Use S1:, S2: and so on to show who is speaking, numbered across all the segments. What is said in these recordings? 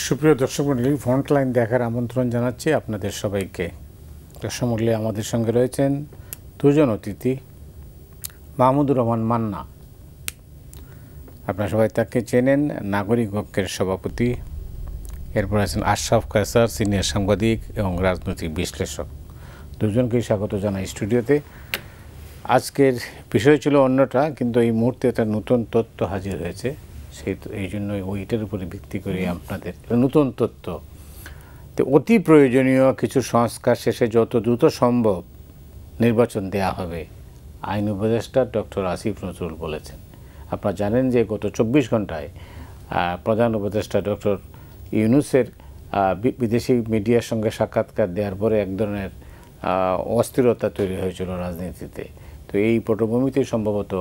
S1: সুপ্রিয় দর্শক মণ্ডলী, ফ্রন্টলাইন দেখার আমন্ত্রণ জানাচ্ছি আপনাদের সবাইকে। দর্শক মণ্ডলী, আমাদের সঙ্গে রয়েছেন দুজন অতিথি। মাহমুদুর রহমান মান্না, আপনারা সবাই তাকে চেনেন, নাগরিক ঐক্যের সভাপতি। এরপর আছেন আশরাফ কায়সার, সিনিয়র সাংবাদিক এবং রাজনৈতিক বিশ্লেষক। দুজনকেই স্বাগত জানাই স্টুডিওতে। আজকের বিষয় ছিল অন্যটা, কিন্তু এই মুহূর্তে একটা নতুন তথ্য হাজির হয়েছে, এই জন্য ওইটার উপরে ভিত্তি করে আপনাদের নতুন তথ্য। তো অতি প্রয়োজনীয় কিছু সংস্কার শেষে যত দ্রুত সম্ভব নির্বাচন দেয়া হবে, আইন উপদেষ্টা ডক্টর আসিফ নজরুল বলেছেন। আপনারা জানেন যে গত 24 ঘন্টায় প্রধান উপদেষ্টা ডক্টর ইউনূসের বিদেশি মিডিয়ার সঙ্গে সাক্ষাৎকার দেওয়ার পরে এক ধরনের অস্থিরতা তৈরি হয়েছিল রাজনীতিতে। তো এই পটভূমিতে সম্ভবত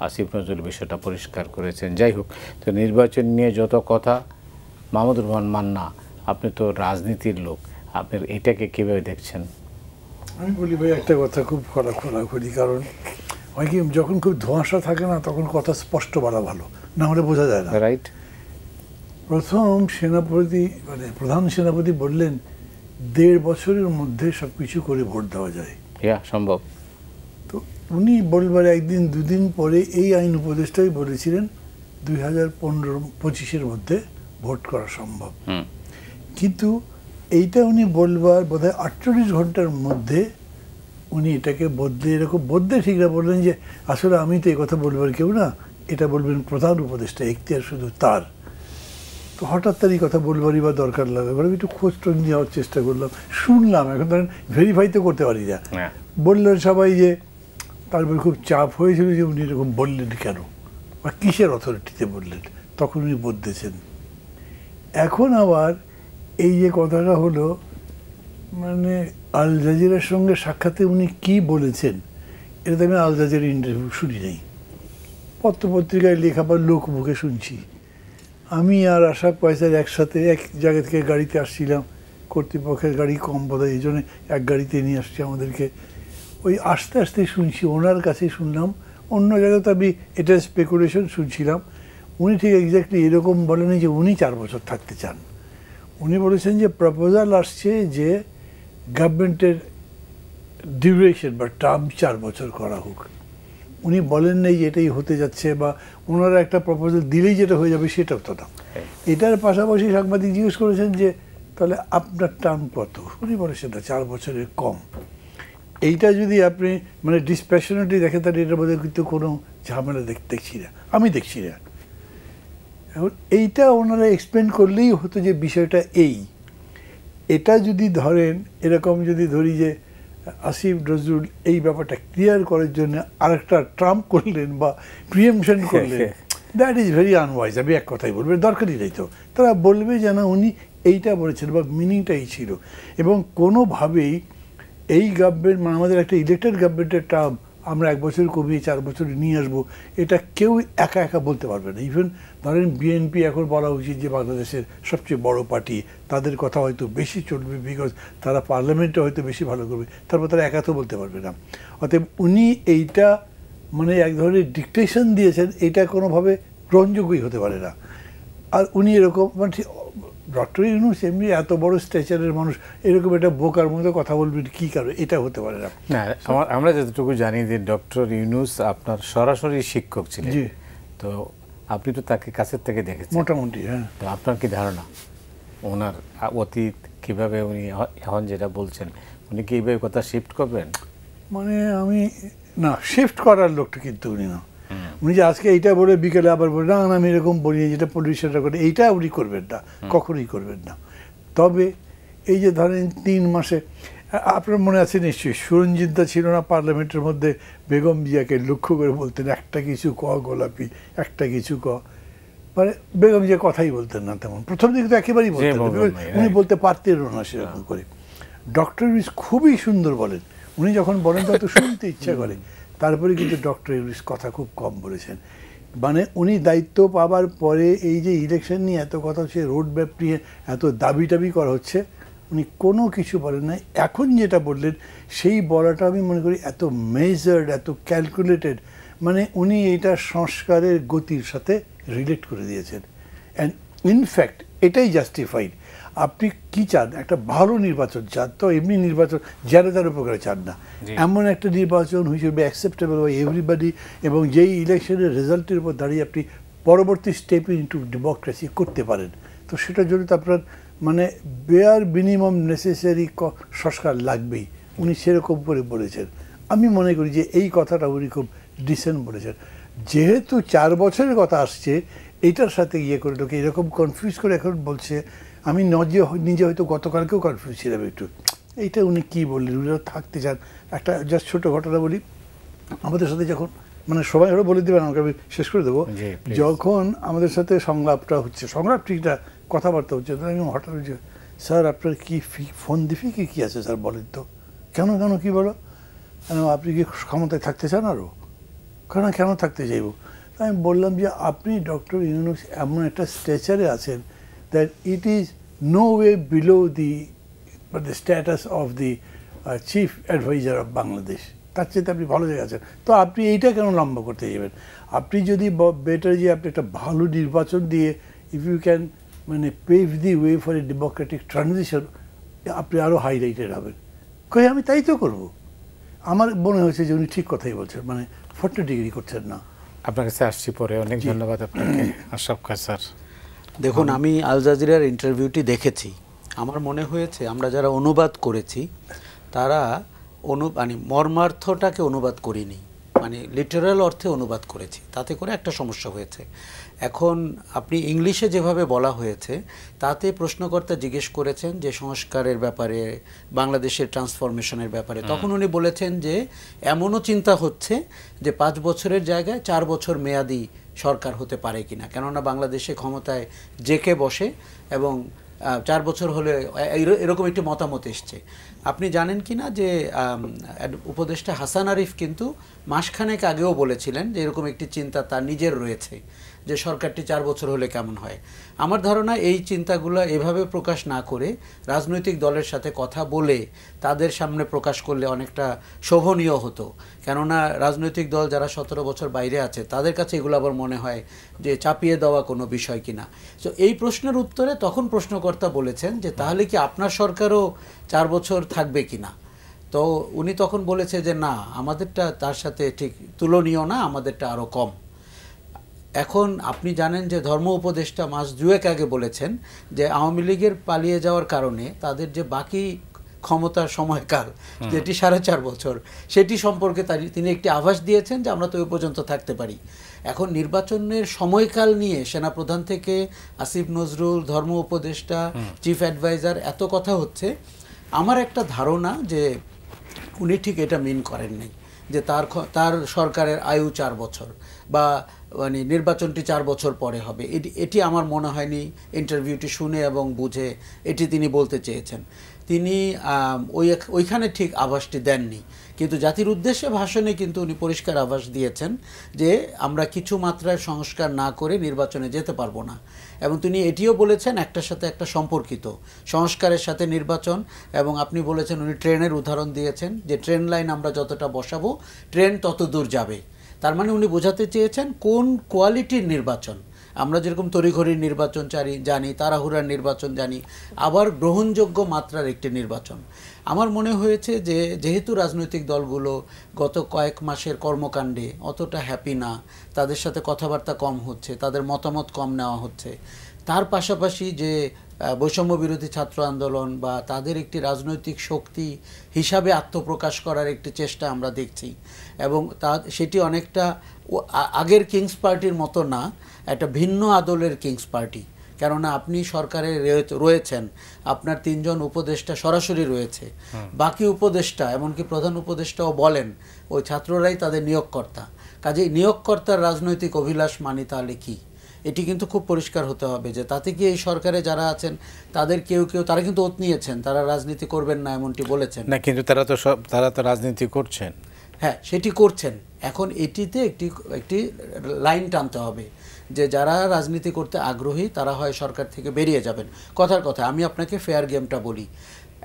S1: আসিফ নজরুল বিষয়টা পরিষ্কার করেছেন। যাই হোক, তো নির্বাচন নিয়ে যত কথা, মাহমুদুর রহমান মান্না, আপনি তো রাজনীতির লোক, আপনার এটাকে কীভাবে দেখছেন?
S2: আমি বলি ভাই, একটা কথা খুব খোলাখুলি, কারণ হয় কি, যখন খুব ধোঁয়াশা থাকে না, তখন কথা স্পষ্ট বলা ভালো, না হলে বোঝা যায় না।
S1: রাইট।
S2: প্রথম সেনাপতি প্রধান সেনাপতি বললেন 1.5 বছরের মধ্যে সব কিছু করে ভোট দেওয়া যায়,
S1: সম্ভব।
S2: তো উনি বলবার একদিন দুদিন পরে এই আইন উপদেষ্টাই বলেছিলেন 2015-25-এর মধ্যে ভোট করা সম্ভব। কিন্তু এইটা উনি বলবার বোধহয় 48 ঘন্টার মধ্যে উনি এটাকে এরকম বদলে ঠিক না, বললেন যে আসলে আমি তো এই কথা বলবার কেউ না, এটা বলবেন প্রধান উপদেষ্টা, এখতিয়ার শুধু তার। তো হঠাৎ তার এই কথা বলবারই বা দরকার লাগে, এবার আমি একটু খোঁজ টোজ নেওয়ার চেষ্টা করলাম, শুনলাম। এখন ধরেন ভেরিফাই তো করতে পারি না। বললেন সবাই যে তারপরে খুব চাপ হয়েছিল যে উনি এরকম বললেন কেন, বা কিসের অথরিটিতে বললেন, তখন উনি বদলেছেন। এখন আবার এই যে কথাটা হলো, মানে আল জাজিরার সঙ্গে সাক্ষাতে উনি কি বলেছেন, এটা তো আমি আল জাজিরার ইন্টারভিউ শুনি নাই, পত্রপত্রিকায় লেখা বা লোক মুখে শুনছি। আমি আর আশরাফ কায়সার একসাথে এক জায়গা থেকে গাড়িতে আসছিলাম, কর্তৃপক্ষের গাড়ি কম বোধহয়, এই জন্য এক গাড়িতে নিয়ে আসছি আমাদেরকে। ওই আস্তে আস্তে শুনছি, ওনার কাছেই শুনলাম, অন্য জায়গায় তো আমি এটা স্পেকুলেশন শুনছিলাম। উনি ঠিক এক্স্যাক্টলি এরকম বলেনি যে উনি 4 বছর থাকতে চান। উনি বলেছেন যে প্রপোজাল আসছে যে গভর্নমেন্টের ডিউরেশন বা টার্ম 4 বছর করা হোক। উনি বলেন নাই যে এটাই হতে যাচ্ছে, বা ওনারা একটা প্রপোজাল দিলেই যেটা হয়ে যাবে সেটাও তো না। এটার পাশাপাশি সাংবাদিক জিজ্ঞেস করেছেন যে তাহলে আপনার টার্ম কত, উনি বলেছেন না 4 বছরের কম। এইটা যদি আপনি মানে ডিসপ্যাশনেটলি দেখেন, তাহলে এটার মধ্যে কিন্তু কোনো ঝামেলা দেখছি না, আমি দেখছি না। এখন এইটা ওনারা এক্সপ্লেন করলেই হতো যে বিষয়টা এটা যদি ধরেন, এরকম যদি ধরি যে আসিফ নজরুল এই ব্যাপারটা ক্লিয়ার করার জন্য আরেকটা ট্রাম্প করলেন বা প্রিএমশন করলেন, দ্যাট ইজ ভেরি আনওয়াইজ। আমি এক কথাই বলবো, দরকারই নেই তো। তারা বলবে যে না, উনি এইটা বলেছেন বা মিনিংটাই ছিল। এবং কোনোভাবেই এই গভর্নমেন্ট, মানে আমাদের একটা ইলেক্টেড গভর্নমেন্টের টার্ম আমরা 1 বছর কমিয়ে 4 বছর নিয়ে আসবো, এটা কেউ একা একা বলতে পারবে না। ইভেন ধরেন বিএনপি এখন বলা উচিত যে বাংলাদেশের সবচেয়ে বড় পার্টি, তাদের কথা হয়তো বেশি চলবে, বিকজ তারা পার্লামেন্টে হয়তো বেশি ভালো করবে, তারপর তারা একা তো বলতে পারবে না। অতএব উনি এইটা মানে এক ধরনের ডিকটেশন দিয়েছেন, এটা কোনোভাবে গ্রহণযোগ্যই হতে পারে না। আর উনি এরকম মানে ডক্টর ইউনূস এমনি এত বড় স্ট্যাচারের মানুষ, এরকম একটা বোকার মতো কথা বলবেন কী কারণে, এটা হতে পারে না।
S1: না, আমরা যতটুকু জানি যে ডক্টর ইউনূস আপনার সরাসরি শিক্ষক ছিলেন, তো আপনি তো তাকে কাছের থেকে দেখেছেন
S2: মোটামুটি। হ্যাঁ,
S1: তো আপনার কি ধারণা ওনার অতীত, কীভাবে উনি এখন যেটা বলছেন, উনি কি এইভাবে কথা শিফট করবেন?
S2: মানে আমি না, শিফট করার লোকটা কিন্তু উনি না। উনি যে আজকে এইটা বলে বিকেলে আবার বলে না আমি এরকম বলি, যেটা পলিটিশিয়ানরা করে, এইটা উনি করবেন না, কখনোই করবেন না। তবে এই যে ধরেন 3 মাসে, আপনার মনে আছে নিশ্চয়ই, সুরঞ্জিতদা ছিল না পার্লামেন্টের মধ্যে, বেগম জিয়াকে লক্ষ্য করে বলতেন একটা কিছু ক গোলাপি, একটা কিছু ক, মানে বেগম জিয়া কথাই বলতেন না তেমন। প্রথম দিকে তো একেবারেই বলতেন না, উনি বলতে পারতেন না সেরকম করে। ডক্টর ইউনূস খুবই সুন্দর বলেন, উনি যখন বলেন তত শুনতে ইচ্ছা করে। তারপরে কিন্তু ডক্টর ইউনূস কথা খুব কম বলেছেন। মানে উনি দায়িত্ব পাবার পরে এই যে ইলেকশন নিয়ে এত কথা হচ্ছে, রোড ম্যাপ নিয়ে এত দাবি টাবি করা হচ্ছে, উনি কোনো কিছু বলেন নাই। এখন যেটা বললেন সেই বলাটা আমি মনে করি এত মেজার্ড, এত ক্যালকুলেটেড, মানে উনি এটা সংস্কারের গতির সাথে রিলেট করে দিয়েছেন। অ্যান্ড ইনফ্যাক্ট এটাই জাস্টিফাইড। আপনি কি চান? একটা ভালো নির্বাচন চান, তো এমনি নির্বাচন যারা তার উপকারে চান না, এমন একটা নির্বাচন which will be acceptable by everybody, এবং যেই ইলেকশনের রেজাল্টের উপর দাঁড়িয়ে আপনি পরবর্তী স্টেপ ইনটু ডেমোক্রেসি করতে পারেন। তো সেটার জন্য তো আপনার মানে বেয়ার মিনিমাম নেসেসারি সংস্কার লাগবেই। উনি সেরকম করে বলেছেন। আমি মনে করি যে এই কথাটা উনি খুব ডিসেন্ট বলেছেন। যেহেতু 4 বছরের কথা আসছে, এইটার সাথে ইয়ে করে লোকে এরকম কনফিউজ করে এখন বলছে, আমি নিজে হয়তো গতকালকেও কনফিউজ ছিলাম একটু, এইটা উনি কী বললেন, উনি থাকতে চান। একটা জাস্ট ছোটো ঘটনা বলি, আমাদের সাথে যখন মানে সবাই আরও বলে দেবেন, আমাকে আমি শেষ করে দেবো, যখন আমাদের সাথে সংলাপটা হচ্ছে, সংলাপ ঠিকটা কথাবার্তা হচ্ছে, আমি হঠাৎ হচ্ছে, স্যার আপনার কি ফোন দিফি কি আছে স্যার বলেন তো? কেন কেন কী বলো? আপনি কি ক্ষমতায় থাকতে চান আরও? কেন থাকতে চাইব? আমি বললাম যে আপনি ডক্টর ইউনূস এমন একটা স্ট্রেচারে আছেন that it is no way below the status of the chief adviser of Bangladesh. তার চেয়ে আপনি ভালো জায়গায় আছেন, তো আপনি এইটা কেন লম্বা করতে যাবেন? আপনি যদি বেটার যে আপনি একটা ভালো নির্বাচন দিয়ে ইফ ইউ ক্যান মানে pave the way for a democratic transition, আপনি আরও হাইলাইটেড হবেন। আমি তাই তো করবো। আমার মনে হয়েছে যে উনি ঠিক কথাই বলছেন, মানে 40 ডিগ্রি করছেন না।
S1: আপনার কাছে আসছি পরে। অনেক ধন্যবাদ আপনাকে আশরাফ খান স্যার।
S3: দেখুন, আমি আল জাজিরার ইন্টারভিউটি দেখেছি। আমার মনে হয়েছে আমরা যারা অনুবাদ করেছি তারা মানে মর্মার্থটাকে অনুবাদ করিনি, মানে লিটারাল অর্থে অনুবাদ করেছি। তাতে করে একটা সমস্যা হয়েছে। এখন আপনি ইংলিশে যেভাবে বলা হয়েছে তাতে প্রশ্নকর্তা জিজ্ঞেস করেছেন যে সংস্কারের ব্যাপারে, বাংলাদেশের ট্রান্সফরমেশনের ব্যাপারে, তখন উনি বলেছেন যে এমনও চিন্তা হচ্ছে যে 5 বছরের জায়গায় 4 বছর মেয়াদি সরকার হতে পারে কিনা, কেননা বাংলাদেশে ক্ষমতায় জেকে বসে এবং 4 বছর হলে এরকম একটি মতামত এসছে। আপনি জানেন কি না যে উপদেষ্টা হাসান আরিফ কিন্তু মাসখানেক আগেও বলেছিলেন যে এরকম একটি চিন্তা তার নিজের রয়েছে যে সরকারটি 4 বছর হলে কেমন হয়। আমার ধারণা এই চিন্তাগুলো এভাবে প্রকাশ না করে রাজনৈতিক দলের সাথে কথা বলে তাদের সামনে প্রকাশ করলে অনেকটা শোভনীয় হতো। কেননা রাজনৈতিক দল যারা 17 বছর বাইরে আছে তাদের কাছে এগুলো আবার মনে হয় যে চাপিয়ে দেওয়া কোনো বিষয় কিনা। তো এই প্রশ্নের উত্তরে তখন প্রশ্নকর্তা বলেছেন যে তাহলে কি আপনার সরকারও 4 বছর থাকবে কিনা? তো উনি তখন বলেছে যে না, আমাদেরটা তার সাথে ঠিক তুলনীয় না, আমাদেরটা আরও কম। এখন আপনি জানেন যে ধর্ম উপদেষ্টা মাস 2 আগে বলেছেন যে আওয়ামী লীগের পালিয়ে যাওয়ার কারণে তাদের যে বাকি ক্ষমতার সময়কাল যেটি 4.5 বছর, সেটি সম্পর্কে তিনি একটি আভাস দিয়েছেন যে আমরা তো ওই পর্যন্ত থাকতে পারি। এখন নির্বাচনের সময়কাল নিয়ে সেনাপ্রধান থেকে আসিফ নজরুল, ধর্ম উপদেষ্টা, চিফ অ্যাডভাইজার এত কথা হচ্ছে। আমার একটা ধারণা যে উনি ঠিক এটা মিন করেন নাই যে তার সরকারের আয়ু 4 বছর বা মানে নির্বাচনটি 4 বছর পরে হবে। এটি আমার মনে হয়নি ইন্টারভিউটি শুনে এবং বুঝে এটি তিনি বলতে চেয়েছেন। তিনি ওইখানে ঠিক আভাসটি দেননি, কিন্তু জাতির উদ্দেশ্যে ভাষণে কিন্তু উনি পরিষ্কার আভাস দিয়েছেন যে আমরা কিছু মাত্রায় সংস্কার না করে নির্বাচনে যেতে পারবো না। এবং তিনি এটিও বলেছেন একটার সাথে একটা সম্পর্কিত, সংস্কারের সাথে নির্বাচন। এবং আপনি বলেছেন, উনি ট্রেনের উদাহরণ দিয়েছেন যে ট্রেন লাইন আমরা যতটা বসাবো ট্রেন তত দূর যাবে। তার মানে উনি বোঝাতে চেয়েছেন কোন কোয়ালিটির নির্বাচন। আমরা যেরকম তড়িঘড়ির নির্বাচন জানি, তাড়াহুড়ার নির্বাচন জানি, আবার গ্রহণযোগ্য মাত্রার একটি নির্বাচন। আমার মনে হয়েছে যে যেহেতু রাজনৈতিক দলগুলো গত কয়েক মাসের কর্মকাণ্ডে অতটা হ্যাপি না, তাদের সাথে কথাবার্তা কম হচ্ছে, তাদের মতামত কম নেওয়া হচ্ছে, তার পাশাপাশি যে বৈষম্য বিরোধী ছাত্র আন্দোলন বা তাদের একটি রাজনৈতিক শক্তি হিসাবে আত্মপ্রকাশ করার একটি চেষ্টা আমরা দেখছি। এবং সেটি অনেকটা আগের কিংস পার্টির মতো না, একটা ভিন্ন আদলের কিংস পার্টি। কেননা আপনি সরকারে রয়েছেন, আপনার 3 জন উপদেষ্টা সরাসরি রয়েছে, বাকি উপদেষ্টা এমনকি প্রধান উপদেষ্টাও বলেন ওই ছাত্ররাই তাদের নিয়োগকর্তা। কাজেই নিয়োগকর্তার রাজনৈতিক অভিলাষ মানি তাহলে কি? এটি কিন্তু খুব পরিষ্কার হতে হবে যে তাতে কি এই সরকারে যারা আছেন তাদের কেউ তারা কিন্তু ওত নিয়েছেন, তারা রাজনীতি করবেন না এমনটি বলেছেন না,
S1: কিন্তু তারা তো রাজনীতি করছেন।
S3: হ্যাঁ, সেটি করছেন। এখন এটিতে একটি লাইন টানতে হবে যে যারা রাজনীতি করতে আগ্রহী তারা হয় সরকার থেকে বেরিয়ে যাবেন। কথার কথা আমি আপনাকে ফেয়ার গেমটা বলি।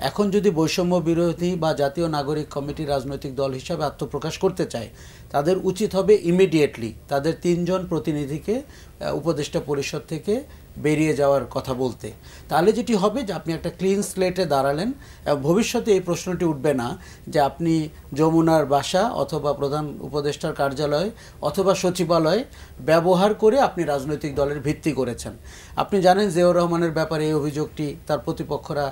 S3: এখন যদি বৈষম্য বিরোধী বা জাতীয় নাগরিক কমিটি রাজনৈতিক দল হিসাবে আত্মপ্রকাশ করতে চায়, তাদের উচিত হবে ইমিডিয়েটলি তাদের 3 জন প্রতিনিধিকে উপদেষ্টা পরিষদ থেকে বেরিয়ে যাওয়ার কথা বলতে। তাহলে যেটি হবে যে আপনি একটা ক্লিন স্লেটে দাঁড়ালেন এবং ভবিষ্যতে এই প্রশ্নটি উঠবে না যে আপনি যমুনার বাসা অথবা প্রধান উপদেষ্টার কার্যালয় অথবা সচিবালয় ব্যবহার করে আপনি রাজনৈতিক দলের ভিত্তি করেছেন। আপনি জানেন জিয়াউর রহমানের ব্যাপারে এই অভিযোগটি তার প্রতিপক্ষরা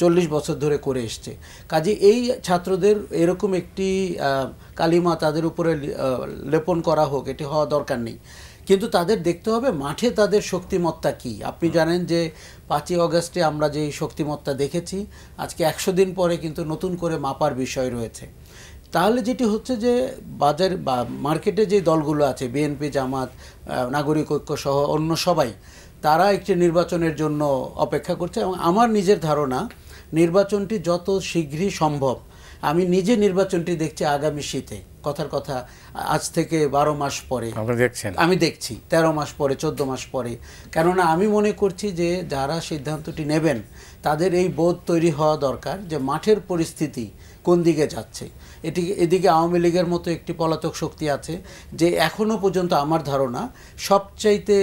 S3: 40 বছর ধরে করে এসছে। কাজে এই ছাত্রদের এরকম একটি কালিমা তাদের উপরে লেপন করা হোক, এটি হওয়া দরকার নেই। কিন্তু তাদের দেখতে হবে মাঠে তাদের শক্তিমত্তা কি। আপনি জানেন যে 5ই অগাস্টে আমরা যে শক্তিমত্তা দেখেছি, আজকে 100 দিন পরে কিন্তু নতুন করে মাপার বিষয় রয়েছে। তাহলে যেটি হচ্ছে যে বাজার বা মার্কেটে যে দলগুলো আছে, বিএনপি, জামাত, নাগরিক ঐক্য সহ অন্য সবাই, তারা একটি নির্বাচনের জন্য অপেক্ষা করছে। এবং আমার নিজের ধারণা নির্বাচনটি যত শীঘ্রই সম্ভব, আমি নিজে নির্বাচনটি দেখছি আগামী শীতে, কথার কথা আজ থেকে 12 মাস পরে আমি দেখছি, 13 মাস পরে, 14 মাস পরে। কেননা আমি মনে করছি যে যারা সিদ্ধান্তটি নেবেন তাদের এই বোধ তৈরি হওয়া দরকার যে মাঠের পরিস্থিতি কোন দিকে যাচ্ছে। এদিকে আওয়ামী লীগের মতো একটি পলাতক শক্তি আছে যে এখনও পর্যন্ত আমার ধারণা সবচাইতে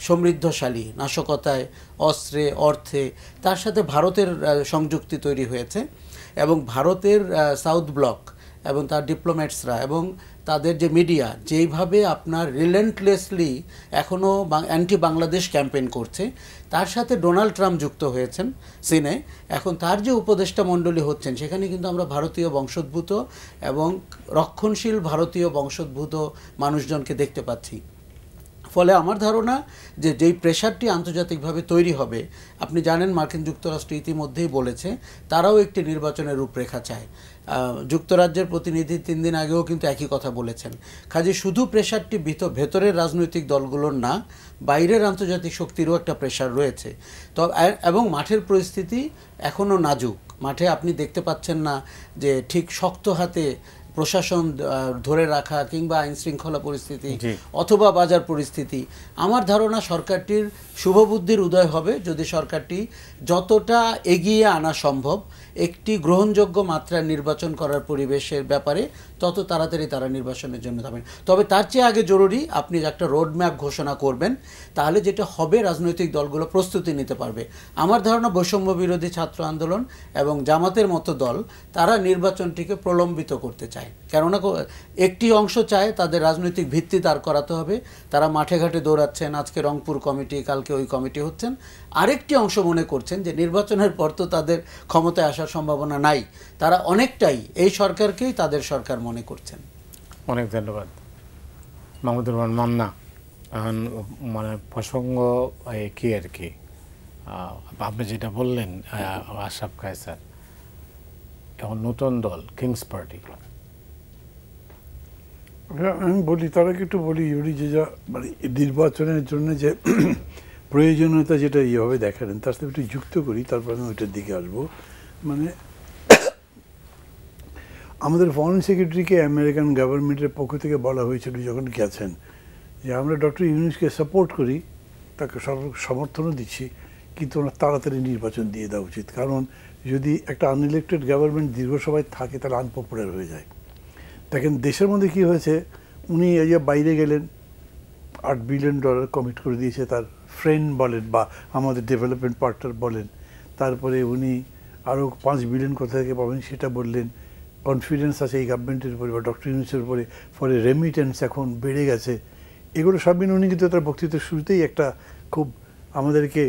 S3: সমৃদ্ধশালী, নাশকতায়, অস্ত্রে, অর্থে। তার সাথে ভারতের সংযুক্তি তৈরি হয়েছে এবং ভারতের সাউথ ব্লক এবং তার ডিপ্লোম্যাটসরা এবং তাদের যে মিডিয়া যেইভাবে আপনার রিলেন্টলেসলি এখনও অ্যান্টি বাংলাদেশ ক্যাম্পেইন করছে, তার সাথে ডোনাল্ড ট্রাম্প যুক্ত হয়েছেন সিনে। এখন তার যে উপদেষ্টা মণ্ডলী হচ্ছেন সেখানে কিন্তু আমরা ভারতীয় বংশোদ্ভূত এবং রক্ষণশীল ভারতীয় বংশোদ্ভূত মানুষজনকে দেখতে পাচ্ছি। ফলে আমার ধারণা যে যেই প্রেশারটি আন্তর্জাতিকভাবে তৈরি হবে, আপনি জানেন মার্কিন যুক্তরাষ্ট্র ইতিমধ্যেই বলেছে তারাও একটি নির্বাচনের রূপরেখা চায়। যুক্তরাজ্যের প্রতিনিধি 3 দিন আগেও কিন্তু একই কথা বলেছেন। কাজে শুধু প্রেশারটি ভেতরের রাজনৈতিক দলগুলোর না, বাইরের আন্তর্জাতিক শক্তিরও একটা প্রেশার রয়েছে। এবং মাঠের পরিস্থিতি এখনও নাজুক। মাঠে আপনি দেখতে পাচ্ছেন না যে ঠিক শক্ত হাতে প্রশাসন ধরে রাখা কিংবা আইন শৃঙ্খলা পরিস্থিতি অথবা বাজার পরিস্থিতি। আমার ধারণা সরকারটির শুভবুদ্ধির উদয় হবে যদি সরকারটি যতটা এগিয়ে আনা সম্ভব একটি গ্রহণযোগ্য মাত্রার নির্বাচন করার পরিবেশের ব্যাপারে তত তাড়াতাড়ি তারা নির্বাচনের জন্য যাবেন। তবে তার চেয়ে আগে জরুরি আপনি একটা রোড ম্যাপ ঘোষণা করবেন, তাহলে যেটা হবে রাজনৈতিক দলগুলো প্রস্তুতি নিতে পারবে। আমার ধারণা বৈষম্য বিরোধী ছাত্র আন্দোলন এবং জামাতের মতো দল তারা নির্বাচনটিকে প্রলম্বিত করতে চায়। কেননা একটি অংশ চায় তাদের রাজনৈতিক ভিত্তি দাঁড় করাতে হবে, তারা মাঠে ঘাটে দৌড়াচ্ছেন, আজকে রংপুর কমিটি, কালকে ওই কমিটি হচ্ছেন। আরেকটি অংশ মনে করছেন যে নির্বাচনের পর তো তাদের ক্ষমতায় আসার সম্ভাবনা নাই, তারা অনেকটাই এই সরকারকেই তাদের সরকার মনে করছেন।
S1: অনেক ধন্যবাদ মাহমুদুর রহমান মান্না। মানে প্রসঙ্গ কি আর কি, আপনি যেটা বললেন আশরাফ কায়সার, এখন নতুন দল কিংস পার্টি,
S2: আমি বলি তারা একটু বলি যে যা মানে নির্বাচনের জন্য যে প্রয়োজনীয়তা যেটা এইভাবে দেখালেন তার সাথে একটু যুক্ত করি, তারপর আমি ওইটার দিকে আসবো। মানে আমাদের ফরেন সেক্রেটারিকে আমেরিকান গভর্নমেন্টের পক্ষ থেকে বলা হয়েছিল যখন গেছেন যে আমরা ডক্টর ইউনূসকে সাপোর্ট করি, তাকে সমর্থনও দিচ্ছি, কিন্তু ওনার তাড়াতাড়ি নির্বাচন দিয়ে দেওয়া উচিত। কারণ যদি একটা আনইলেক্টেড গভর্নমেন্ট দীর্ঘ সময় থাকে তাহলে আনপপুলার হয়ে যায়। দেখেন দেশের মধ্যে কি হয়েছে, উনি এই যে বাইরে গেলেন, $8 বিলিয়ন কমিট করে দিয়েছে তার ফ্রেন্ড বলেন বা আমাদের ডেভেলপমেন্ট পার্টনার বলেন। তারপরে উনি আরও $5 বিলিয়ন কোথা থেকে পাবেন সেটা বললেন। কনফিডেন্স আছে এই গভর্নমেন্টের উপরে বা ডক্টর ইউনূসের উপরে, ফলে রেমিটেন্স এখন বেড়ে গেছে। এগুলো সব মিলে উনি কিন্তু তার বক্তৃতার শুরুতেই একটা খুব আমাদেরকে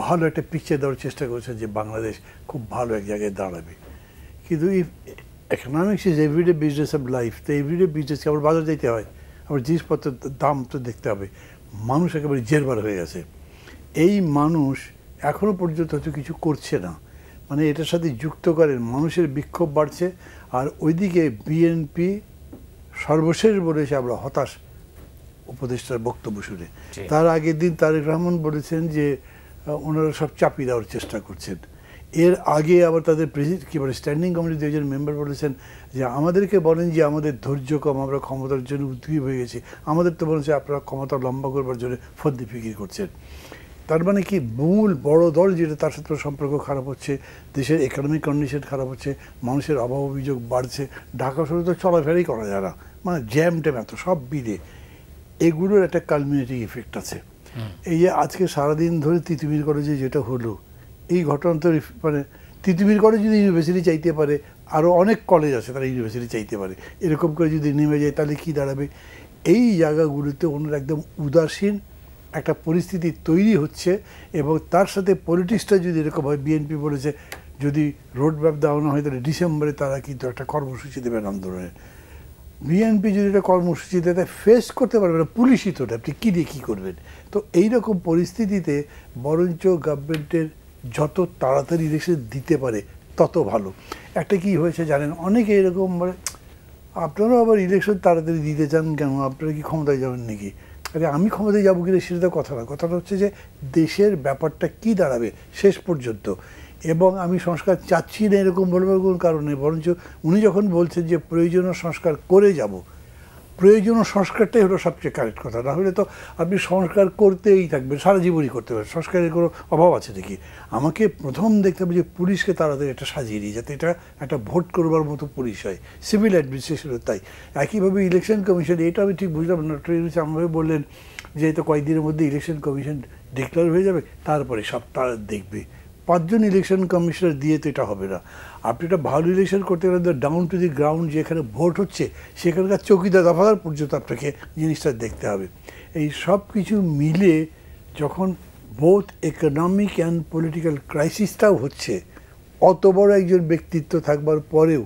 S2: ভালো একটা পিকচার দেওয়ার চেষ্টা করেছেন যে বাংলাদেশ খুব ভালো এক জায়গায় দাঁড়াবে। কিন্তু economics is everyday business of life. তো এভরিডে বিজনেসকে আবার বাজার যেতে হয়, আবার জিনিসপত্রের দাম তো দেখতে হবে। মানুষ একেবারে জেরবার হয়ে গেছে। এই মানুষ এখনও পর্যন্ত হয়তো কিছু করছে না, মানে এটার সাথে যুক্ত করেন মানুষের বিক্ষোভ বাড়ছে। আর ওইদিকে বিএনপি সর্বশেষ বলেছে আমরা হতাশ উপদেষ্টার বক্তব্য শুনে। তার আগের দিন তারেক রহমান বলেছেন যে ওনারা সব চাপিয়ে দেওয়ার চেষ্টা করছেন। এর আগে আবার তাদের কি বলে স্ট্যান্ডিং কমিটির 2 মেম্বার বলেছেন যে আমাদেরকে বলেন যে আমাদের ধৈর্য কম, আমরা ক্ষমতার জন্য উদ্গ্রীব হয়ে গেছি, আমাদের তো বলেছে আপনারা ক্ষমতা লম্বা করবার জন্য ফদ্দি ফিকির করছেন। তার মানে কি মূল বড় দল যেটা তার সাথে সম্পর্ক খারাপ হচ্ছে, দেশের ইকোনমিক কন্ডিশন খারাপ হচ্ছে, মানুষের অভাব অভিযোগ বাড়ছে, ঢাকা শহরে তো চলাফেরাই করা যায় না, মানে জ্যাম ট্যাম এত সব বিধে, এগুলোর একটা কালমিনেটিং ইফেক্ট আছে। এই যে আজকে সারাদিন ধরে তিতুমির কলেজে যেটা হলো, এই ঘটনা তো মানে তিতুমির কলেজ যদি ইউনিভার্সিটি চাইতে পারে, আরও অনেক কলেজ আছে তারা ইউনিভার্সিটি চাইতে পারে, এরকম করে যদি নেমে যায় তাহলে কী দাঁড়াবে? এই জায়গাগুলোতে ওনারা একদম উদাসীন একটা পরিস্থিতি তৈরি হচ্ছে। এবং তার সাথে পলিটিক্সটা যদি এরকম হয়, বিএনপি বলেছে যদি রোড ম্যাপ দেওয়া না হয় তাহলে ডিসেম্বরে তারা কিন্তু একটা কর্মসূচি দেবেন আন্দোলনের। বিএনপি যদি একটা কর্মসূচি দেয় ফেস করতে পারবে না, পুলিশই তো আপনি কী দিয়ে কী করবেন? তো এইরকম পরিস্থিতিতে বরঞ্চ গভর্নমেন্টের যত তাড়াতাড়ি ইলেকশন দিতে পারে তত ভালো। একটা কি হয়েছে জানেন, অনেকে এরকম মানে আপনারাও আবার ইলেকশন তাড়াতাড়ি দিতে চান কেন, আপনারা কি ক্ষমতায় যাবেন নাকি? আরে আমি ক্ষমতায় যাবো কিনা সেটা তো কথা না, কথাটা হচ্ছে যে দেশের ব্যাপারটা কি দাঁড়াবে শেষ পর্যন্ত। এবং আমি সংস্কার চাচ্ছি না এরকম বলবার কোনো কারণে, বরঞ্চ উনি যখন বলছেন যে প্রয়োজনীয় সংস্কার করে যাব, প্রয়োজনীয় সংস্কারটাই হলো সবচেয়ে কারেক্ট কথা। না হলে তো আপনি সংস্কার করতেই থাকবেন, সারা জীবনই করতে পারেন, সংস্কারের কোনো অভাব আছে নাকি? আমাকে প্রথম দেখতে হবে যে পুলিশকে তাড়াতাড়ি এটা সাজিয়ে দিই, যাতে এটা একটা ভোট করবার মতো পুলিশ হয়, সিভিল অ্যাডমিনিস্ট্রেশনও তাই। একইভাবে ইলেকশন কমিশন, এটা আমি ঠিক বুঝলাম না, আমাকে বললেন যে তো কয়েকদিনের মধ্যে ইলেকশন কমিশন ডিক্লেয়ার হয়ে যাবে, তারপরে সব তারা দেখবে। 5 জন ইলেকশন কমিশনার দিয়ে তো এটা হবে না। আপনি একটা ভালো ইলেকশন করতে গেলে ডাউন টু দি গ্রাউন্ড, যেখানে ভোট হচ্ছে সেখানকার চৌকিদার দফাদার পর্যন্ত আপনাকে জিনিসটা দেখতে হবে। এই সব কিছু মিলে যখন বোথ ইকোনমিক অ্যান্ড পলিটিক্যাল ক্রাইসিসটাও হচ্ছে, অত বড় একজন ব্যক্তিত্ব থাকবার পরেও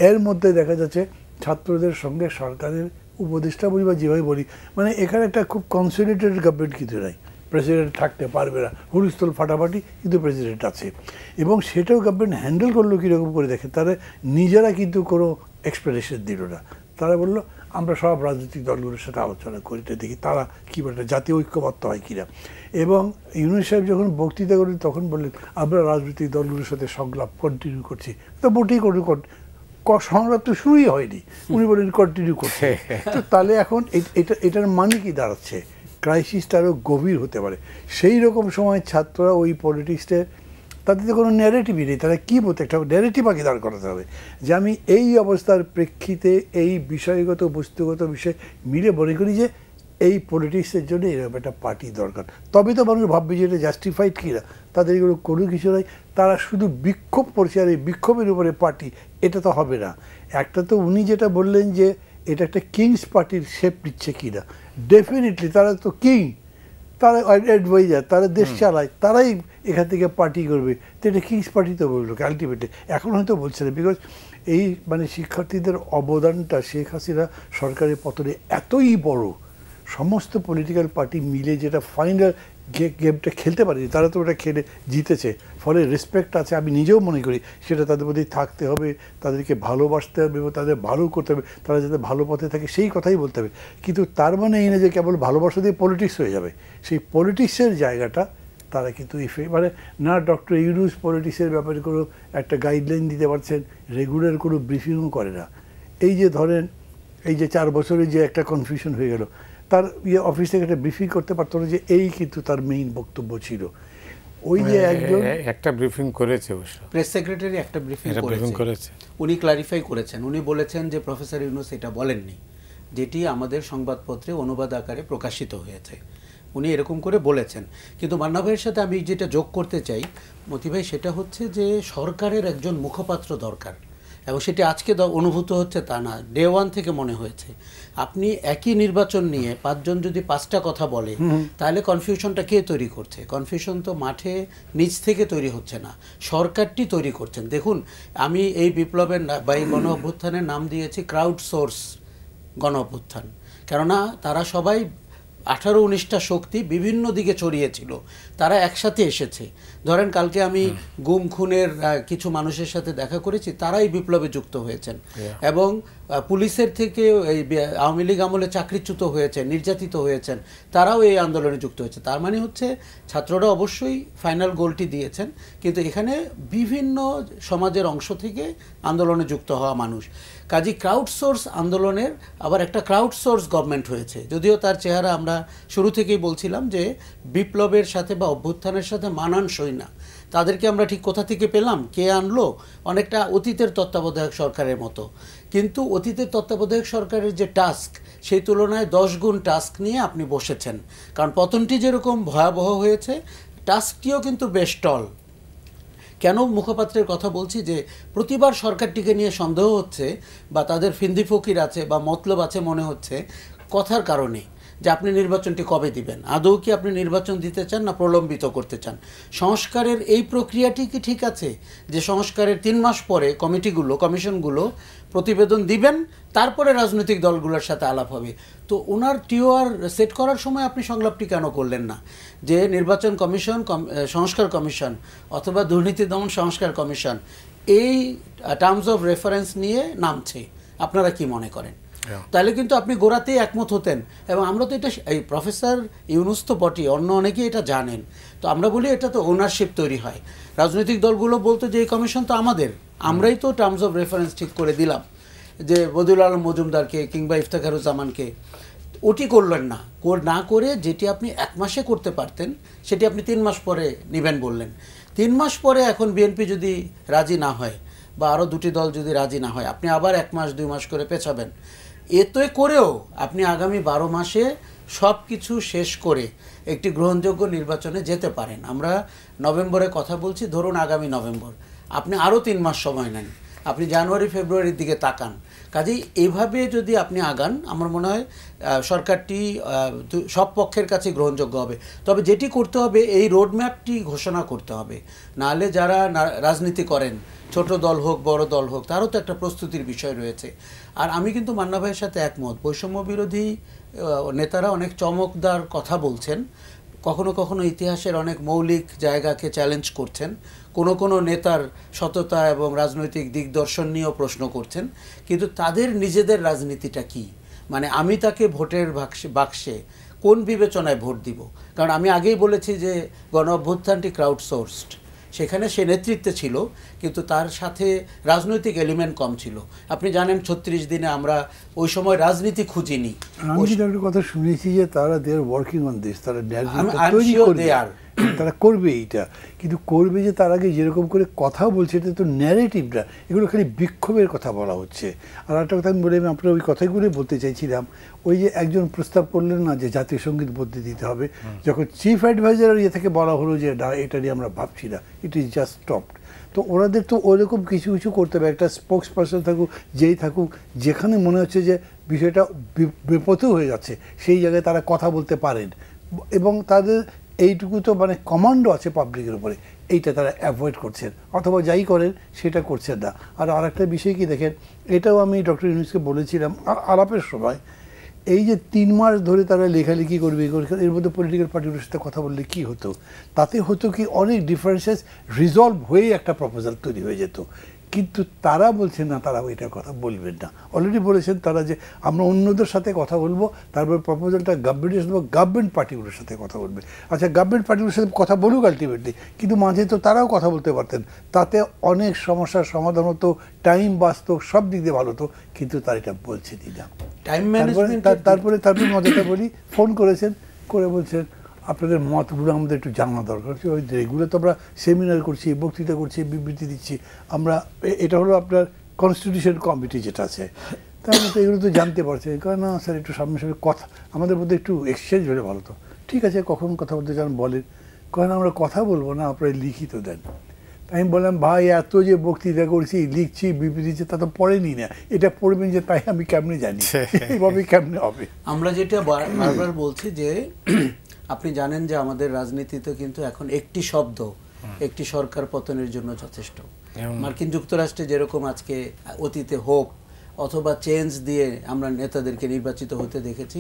S2: এর মধ্যে দেখা যাচ্ছে ছাত্রদের সঙ্গে সরকারের উপদেষ্টা বলি বা যেভাবে বলি, মানে এখানে একটা খুব কনসলিডেটেড গভর্নমেন্ট কিন্তু নাই। প্রেসিডেন্ট থাকতে পারবে না, হুলস্থুল ফাটাফাটি, কিন্তু প্রেসিডেন্ট আছে। এবং সেটাও গভর্নমেন্ট হ্যান্ডেল করলো কীরকম করে দেখেন, তারা নিজেরা কিন্তু কোনো এক্সপ্লেনেশন দিল না। তারা বললো আমরা সব রাজনৈতিক দলগুলোর সাথে আলোচনা করিতে দেখি তারা কী বলে, জাতীয় ঐক্যবদ্ধ হয় কিনা। এবং ইউনূস সাহেব যখন বক্তৃতা করেন তখন বললেন আমরা রাজনৈতিক দলগুলোর সাথে সংলাপ কন্টিনিউ করছি। তো মোটেই সংলাপ তো শুরুই হয়নি, উনি বলেন কন্টিনিউ করছে। তো তাহলে এখন এটার মানে কি দাঁড়াচ্ছে? ক্রাইসিসটা আরও গভীর হতে পারে। সেই রকম সময় ছাত্ররা ওই পলিটিক্সে তাদের তো কোনো ন্যারেটিভই নেই, তারা কী বলতে একটা ন্যারেটিভ আগে দাঁড় করাতে হবে যে আমি এই অবস্থার প্রেক্ষিতে এই বিষয়গত বস্তুগত বিষয় মিলে মনে করি যে এই পলিটিক্সের জন্য এরকম একটা পার্টি দরকার, তবে তো মানুষ ভাববে যে এটা জাস্টিফাইড কিনা। তাদের এগুলো কোনো কিছু নয়, তারা শুধু বিক্ষোভ করছে, আর এই বিক্ষোভের উপরে পার্টি, এটা তো হবে না। একটা তো উনি যেটা বললেন যে এটা একটা কিংস পার্টির শেপ নিচ্ছে কিনা, ডেফিনেটলি তারা তো কিং, তারা অ্যাডভাইজার, তারা দেশ চালায়, তারাই এখান থেকে পার্টি করবে। তো এটা কিংস পার্টি তো বললো আলটিমেটলি, এখন হয়তো বলছে না, বিকজ এই মানে শিক্ষার্থীদের অবদানটা শেখ হাসিনা সরকারের পতনে এতই বড়, সমস্ত পলিটিক্যাল পার্টি মিলে যেটা ফাইনাল গেমটা খেলতে পারেনি, তারা তো ওটা খেলে জিতেছে, ফলে রেসপেক্ট আছে। আমি নিজেও মনে করি সেটা তাদের প্রতি থাকতে হবে, তাদেরকে ভালোবাসতে হবে এবং তাদের ভালো করতে হবে, তারা যাতে ভালো পথে থাকে সেই কথাই বলতে হবে। কিন্তু তার মানে এই না যে কেবল ভালোবাসা দিয়ে পলিটিক্স হয়ে যাবে। সেই পলিটিক্সের জায়গাটা তারা কিন্তু মানে না, ডক্টর ইউনূস পলিটিক্সের ব্যাপারে কোনো একটা গাইডলাইন দিতে পারছেন, রেগুলার কোনো ব্রিফিংও করে না। এই যে ধরেন এই যে 4 বছরে যে একটা কনফিউশন হয়ে গেল, তার অফিস থেকে একটা ব্রিফিং করতে পারতো না, যে এই কিন্তু তার মেইন বক্তব্য ছিল। ওই যে একজন
S1: একটা ব্রিফিং করেছে, অবশ্য
S3: প্রেস সেক্রেটারি একটা ব্রিফিং করেছে, উনি ক্লারিফাই করেছেন। উনি বলেছেন যে প্রফেসর ইউনূস এটা বলেননি, যেটি আমাদের সংবাদপত্রে অনুবাদ আকারে প্রকাশিত হয়েছে, উনি এরকম করে বলেছেন। কিন্তু মান্না ভাইয়ের সাথে আমি যেটা যোগ করতে চাই মতি ভাই, সেটা হচ্ছে যে সরকারের একজন মুখপাত্র দরকার, এবং সেটি আজকে অনুভূত হচ্ছে তা না, ডে 1 থেকে মনে হয়েছে। আপনি একই নির্বাচন নিয়ে 5 জন যদি 5টা কথা বলে, তাহলে কনফিউশনটা কে তৈরি করছে? কনফিউশন তো মাঠে নিচ থেকে তৈরি হচ্ছে না, সরকারটি তৈরি করছেন। দেখুন, আমি এই বিপ্লবের বা এই গণ অভ্যুত্থানের নাম দিয়েছি ক্রাউড সোর্স গণ অভ্যুত্থান, কেননা তারা সবাই 18-19টা শক্তি বিভিন্ন দিকে ছড়িয়েছিল, তারা একসাথে এসেছে। ধরেন কালকে আমি গুম খুনের কিছু মানুষের সাথে দেখা করেছি, তারাই বিপ্লবে যুক্ত হয়েছেন, এবং পুলিশের থেকে এই আওয়ামী লীগ আমলে চাকরিচ্যুত হয়েছেন, নির্যাতিত হয়েছেন, তারাও এই আন্দোলনে যুক্ত হয়েছে। তার মানে হচ্ছে ছাত্ররা অবশ্যই ফাইনাল গোলটি দিয়েছেন, কিন্তু এখানে বিভিন্ন সমাজের অংশ থেকে আন্দোলনে যুক্ত হওয়া মানুষ। কাজী ক্রাউড সোর্স আন্দোলনের আবার একটা ক্রাউড সোর্স গভর্নমেন্ট হয়েছে, যদিও তার চেহারা আমরা শুরু থেকেই বলছিলাম যে বিপ্লবের সাথে বা অভ্যুত্থানের সাথে মানানসই না। তাদেরকে আমরা ঠিক কোথা থেকে পেলাম, কে আনলো, অনেকটা অতীতের তত্ত্বাবধায়ক সরকারের মতো। কিন্তু অতীতের তত্ত্বাবধায়ক সরকারের যে টাস্ক, সেই তুলনায় 10 গুণ টাস্ক নিয়ে আপনি বসেছেন। কারণ পতনটি যেরকম ভয়াবহ হয়েছে, টাস্কটিও কিন্তু বেশ টল। কেন মুখপাত্রের কথা বলছি, যে প্রতিবার সরকারটিকে নিয়ে সন্দেহ হচ্ছে বা তাদের ফিন্দি ফকির আছে বা মতলব আছে মনে হচ্ছে কথার কারণে, যে আপনি নির্বাচনটি কবে দিবেন, আদৌ কি আপনি নির্বাচন দিতে চান না প্রলম্বিত করতে চান। সংস্কারের এই প্রক্রিয়াটি কি ঠিক আছে যে সংস্কারের 3 মাস পরে কমিশনগুলো প্রতিবেদন দিবেন, তারপরে রাজনৈতিক দলগুলোর সাথে আলাপ হবে? তো ওনার টিওআর সেট করার সময় আপনি সংলাপটি কেন করলেন না, যে নির্বাচন কমিশন, সংস্কার কমিশন অথবা দুর্নীতি দমন সংস্কার কমিশন এই টার্মস অফ রেফারেন্স নিয়ে নামছে? আপনারা কি মনে করেন? তাহলে কিন্তু আপনি গোড়াতেই একমত হতেন। এবং আমরা তো এটা, এই প্রফেসর ইউনুস তো বটে, অন্য অনেকেই এটা জানেন। তো আমরা বলি এটা তো ওনারশিপ তৈরি হয়। রাজনৈতিক দলগুলো বলতো যে এই কমিশন তো আমাদের, আমরাই তো টার্মস অফ রেফারেন্স ঠিক করে দিলাম, যে বদিউল আলম মজুমদারকে কিংবা ইফতেখারুজ্জামানকে। ওটি করলেন না, না করে যেটি আপনি 1 মাসে করতে পারতেন সেটি আপনি 3 মাস পরে নেবেন বললেন। 3 মাস পরে এখন বিএনপি যদি রাজি না হয় বা আরও 2টি দল যদি রাজি না হয়, আপনি আবার 1 মাস 2 মাস করে পেছাবেন। এতে করেও আপনি আগামী 12 মাসে সব কিছু শেষ করে একটি গ্রহণযোগ্য নির্বাচনে যেতে পারেন। আমরা নভেম্বরে কথা বলছি, ধরুন আগামী নভেম্বর, আপনি আরও 3 মাস সময় নেন, আপনি জানুয়ারি ফেব্রুয়ারির দিকে তাকান। কাজেই এইভাবে যদি আপনি আগান, আমার মনে হয় সরকারটি সব পক্ষের কাছে গ্রহণযোগ্য হবে। তবে যেটি করতে হবে, এই রোডম্যাপটি ঘোষণা করতে হবে, নাহলে যারা রাজনীতি করেন, ছোট দল হোক বড় দল হোক, তারও তো একটা প্রস্তুতির বিষয় রয়েছে। আর আমি কিন্তু মান্না ভাইয়ের সাথে একমত, বৈষম্য বিরোধী নেতারা অনেক চমকদার কথা বলছেন, কখনো কখনো ইতিহাসের অনেক মৌলিক জায়গাকে চ্যালেঞ্জ করছেন, কোনো নেতার সততা এবং রাজনৈতিক দিগদর্শন নিয়েও প্রশ্ন করছেন। কিন্তু তাদের নিজেদের রাজনীতিটা কি, মানে আমি তাকে ভোটের বাক্সে কোন বিবেচনায় ভোট দিব? কারণ আমি আগেই বলেছি যে গণ অভ্যুত্থানটি ক্রাউডসোর্সড, সেখানে সে নেতৃত্বে ছিল, কিন্তু তার সাথে রাজনৈতিক এলিমেন্ট কম ছিল। আপনি জানেন 36 দিনে আমরা ওই সময় রাজনীতি খুঁজিনি।
S2: আমি একটা কথা শুনেছি যে তারা দে আর ওয়ার্কিং অন দিস, তারা তৈরি করবে, তারা করবে এইটা। কিন্তু করবে যে তার আগে যেরকম করে কথা বলছে, এটা তো ন্যারেটিভটা, এগুলো খালি বিক্ষোভের কথা বলা হচ্ছে। আর একটা কথা আমি বলে, আমি আপনার ওই কথাগুলো বলতে চাইছিলাম, ওই যে একজন প্রস্তাব করলেন না যে জাতীয় সঙ্গীত বদলে দিতে হবে, যখন চিফ অ্যাডভাইজার ইয়ে থেকে বলা হলো যে এটা নিয়ে আমরা ভাবছি না, ইট ইজ জাস্ট স্টপড। তো ওনাদের তো ওরকম কিছু কিছু করতে হবে, একটা স্পোক্স পার্সন থাকুক, যেই থাকুক, যেখানে মনে হচ্ছে যে বিষয়টা বিপথে হয়ে যাচ্ছে, সেই জায়গায় তারা কথা বলতে পারেন। এবং তাদের এইটুকু তো মানে কমান্ডও আছে পাবলিকের উপরে, এইটা তারা অ্যাভয়েড করছেন, অথবা যাই করেন সেটা করছেন না। আর আরেকটা বিষয় কি দেখেন, এটাও আমি ডক্টর ইউনুসকে বলেছিলাম আলাপের সময়, এই যে 3 মাস ধরে তারা লেখালেখি করবে, এর মধ্যে পলিটিক্যাল পার্টিগুলোর সাথে কথা বললে কি হতো? তাতে হতো কি অনেক ডিফারেন্সেস রিজলভ হয়ে একটা প্রপোজাল তৈরি হয়ে যেত। কিন্তু তারা বলছেন না, তারা ওইটার কথা বলবেন না। অলরেডি বলেছেন তারা যে আমরা অন্যদের সাথে কথা বলবো, তারপর প্রপোজালটা গভর্নমেন্টের সাথে, গভর্নমেন্ট পার্টিগুলোর সাথে কথা বলবে। আচ্ছা, গভর্নমেন্ট পার্টিগুলোর সাথে কথা বলুক আলটিমেটলি, কিন্তু মাঝে তো তারাও কথা বলতে পারতেন, তাতে অনেক সমস্যার সমাধান হতো, টাইম বাঁচত, সব দিক দিয়ে ভালো হতো। কিন্তু তারা এটা বলছেনই না। তারপরে মজাটা বলি, ফোন করেছেন, করে বলছেন আপনাদের মতগুলো আমাদের একটু জানা দরকার। ওই এগুলো তো আমরা সেমিনার করছি, বক্তৃতা করছি, বিবৃতি দিচ্ছি, আমরা এটা হলো আপনার কনস্টিটিউশন কমিটি যেটা আছে, তার মধ্যে এগুলো তো জানতে পারছে। কারণ না স্যার, একটু সামনাসামনি কথা আমাদের মধ্যে একটু এক্সচেঞ্জ হলে ভালো তো। ঠিক আছে, কখন কথা বলতে চান বলেন। কারণ আমরা কথা বলবো না, আপনারা লিখিত দেন। আমি বললাম ভাই, এত যে বক্তৃতা করছি, লিখছি, বিবৃতি দিচ্ছি, তা তো পড়েনি না, এটা পড়বেন যে তাই আমি কেমনে জানি, এইভাবে কেমনে হবে?
S3: আমরা যেটা বারবার বলছি যে আপনি জানেন যে আমাদের রাজনীতিতে কিন্তু এখন একটি শব্দ একটি সরকার পতনের জন্য যথেষ্ট। মার্কিন যুক্তরাষ্ট্রে যেরকম আজকে অতীতে হোপ অথবা চেঞ্জ দিয়ে আমরা নেতাদেরকে নির্বাচিত হতে দেখেছি,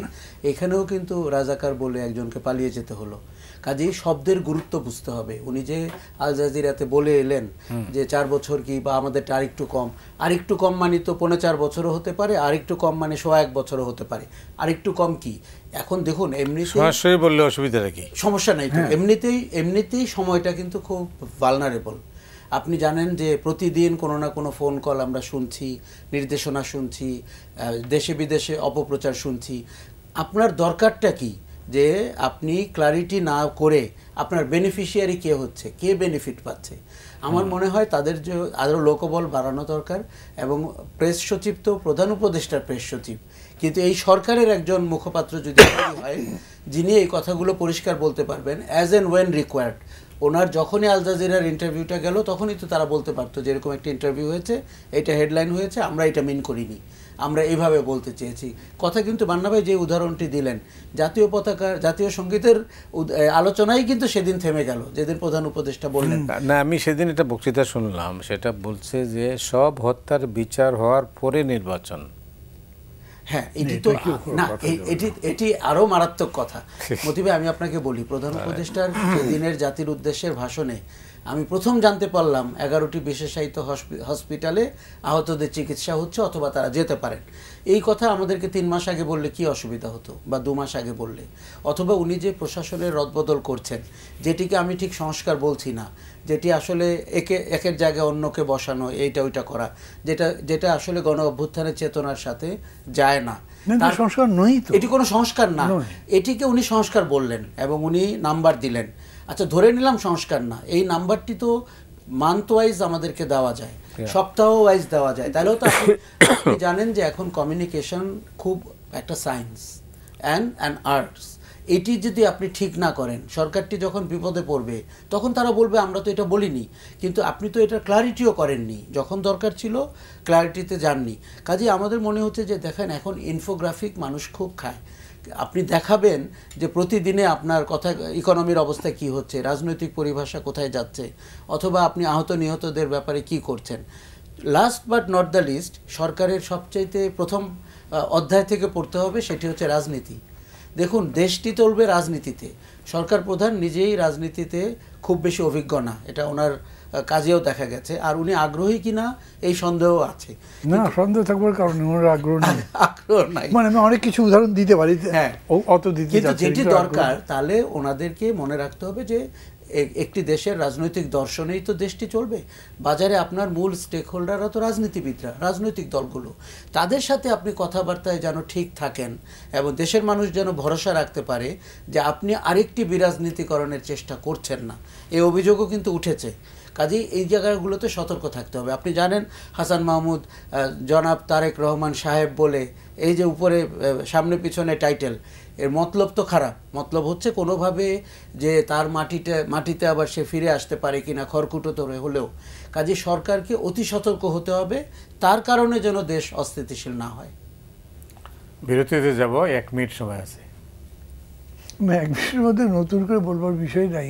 S3: এখানেও কিন্তু রাজাকার বলে একজনকে পালিয়ে যেতে হলো। কাজেই শব্দের গুরুত্ব বুঝতে হবে। উনি যে আল জাজিরাতে বলে এলেন যে 4 বছর কি, বা আমাদেরটা আরেকটু কম মানে তো 4.5 বছরও হতে পারে, আরেকটু কম মানে 1.5 বছরও হতে পারে। আরেকটু কম কি, এখন দেখুন এমনিতেই
S1: বললে অসুবিধাটা কি,
S3: সমস্যা নাই তো, এমনিতেই সময়টা কিন্তু খুব ভালনারেবল। আপনি জানেন যে প্রতিদিন কোনো না কোনো ফোন কল আমরা শুনছি, নির্দেশনা শুনছি, দেশে বিদেশে অপপ্রচার শুনছি। আপনার দরকারটা কি? যে আপনি ক্লারিটি না করে আপনার বেনিফিশিয়ারি কে হচ্ছে, কে বেনিফিট পাচ্ছে। আমার মনে হয় তাদের যে আরও লোকবল বাড়ানো দরকার, এবং প্রেস সচিব তো প্রধান উপদেষ্টার প্রেস সচিব, কিন্তু এই সরকারের একজন মুখপাত্র যদি হয় যিনি এই কথাগুলো পরিষ্কার বলতে পারবেন অ্যাজ অ্যান্ড ওয়েন রিকোয়ার্ড। ওনার যখনই আল জাজিরার ইন্টারভিউটা গেল তখনই তো তারা বলতে পারতো যে এরকম একটা ইন্টারভিউ হয়েছে, এটা হেডলাইন হয়েছে, আমরা এটা মিন করিনি, আমরা এইভাবে বলতে চেয়েছি। কথা কিন্তু মান্না ভাই যে উদাহরণটি দিলেন, জাতীয় পতাকা জাতীয় সঙ্গীতের আলোচনাই কিন্তু সেদিন থেমে গেল যেদিন প্রধান উপদেষ্টা বললেন।
S1: না, আমি সেদিন এটা বক্তৃতা শুনলাম, সেটা বলছে যে সব হত্যার বিচার হওয়ার পরে নির্বাচন।
S3: হ্যাঁ, এটি তো না, এটি আরো মারাত্মক কথা। মতিবে আমি আপনাকে বলি, প্রধান উপদেষ্টার সেদিনের জাতির উদ্দেশ্যের ভাষণে আমি প্রথম জানতে পারলাম 11টি বিশেষায়িত হসপিটালে আহতদের চিকিৎসা হচ্ছে অথবা তারা যেতে পারেন। এই কথা আমাদেরকে 3 মাস আগে বললে কি অসুবিধা হতো, বা 2 মাস আগে বললে। অথবা উনি যে প্রশাসনের রদবদল করছেন, যেটিকে আমি ঠিক সংস্কার বলছি না, যেটি আসলে একের জায়গায় অন্যকে বসানো, এইটা ওইটা করা, যেটা আসলে গণ অভ্যুত্থানের চেতনার সাথে যায় না।
S2: সংস্কার নয় তো,
S3: এটি কোনো সংস্কার না, এটিকে উনি সংস্কার বললেন এবং উনি নাম্বার দিলেন। আচ্ছা, ধরে নিলাম সংস্কার না, এই নাম্বারটি তো মান্থ ওয়াইজ আমাদেরকে দেওয়া যায়, সপ্তাহ ওয়াইজ দেওয়া যায়। তাহলেও তো আপনি জানেন যে এখন কমিউনিকেশন খুব একটা সায়েন্স অ্যান্ড আর্টস। এটি যদি আপনি ঠিক না করেন, সরকারটি যখন বিপদে পড়বে তখন তারা বলবে আমরা তো এটা বলিনি, কিন্তু আপনি তো এটা ক্লারিটিও করেননি, যখন দরকার ছিল ক্লারিটিতে যাননি। কাজেই আমাদের মনে হচ্ছে যে দেখেন, এখন ইনফোগ্রাফিক মানুষ খুব খায়। আপনি দেখাবেন যে প্রতিদিনে আপনার কথা ইকোনমির অবস্থা কি হচ্ছে, রাজনৈতিক পরিভাষা কোথায় যাচ্ছে, অথবা আপনি আহত নিহতদের ব্যাপারে কি করছেন। Last but not the least, সরকারের সবচাইতে প্রথম অধ্যায় থেকে পড়তে হবে, সেটি হচ্ছে রাজনীতি। দেখুন, দেশটি চলবে রাজনীতিতে, সরকার প্রধান নিজেই রাজনীতিতে খুব বেশি অভিজ্ঞ না, এটা ওনার কাজেও দেখা গেছে। আর উনি আগ্রহী কিনা এই সন্দেহ আছে।
S2: না, সন্দেহ থাকবার কারণে ওনার আগ্রহ নেই,
S3: আগ্রহ নাই।
S2: মানে আমি অনেক কিছু উদাহরণ দিতে পারি,
S3: হ্যাঁ,
S2: অত দিতে,
S3: কিন্তু যেটি দরকার, তাহলে ওনাদেরকে মনে রাখতে হবে যে একটি দেশের রাজনৈতিক দর্শনেই তো দেশটি চলবে। বাজারে আপনার মূল স্টেক হোল্ডাররা তো রাজনীতিবিদরা, রাজনৈতিক দলগুলো, তাদের সাথে আপনি কথাবার্তায় যেন ঠিক থাকেন এবং দেশের মানুষ যেন ভরসা রাখতে পারে যে আপনি আরেকটি বিরাজনীতিকরণের চেষ্টা করছেন না। এই অভিযোগও কিন্তু উঠেছে। কাজেই এই জায়গাগুলোতে সতর্ক থাকতে হবে। আপনি জানেন, হাসান মাহমুদ জনাব তারেক রহমান সাহেব বলে এই যে উপরে সামনে পিছনে টাইটেল, এর মতলব তো খারাপ। মতলব হচ্ছে কোনোভাবে যে তার মাটিতে আবার সে ফিরে আসতে পারে কিনা, খড়কুটো তোরে হলেও। কাজে সরকারকে অতি সতর্ক হতে হবে, তার কারণে যেন দেশ অস্থিতিশীল না হয়।
S1: বিরতিতে যাব, 1 মিনিট সময় আছে।
S2: এক বিষয়ের মধ্যে নতুন করে বলবার বিষয় নাই,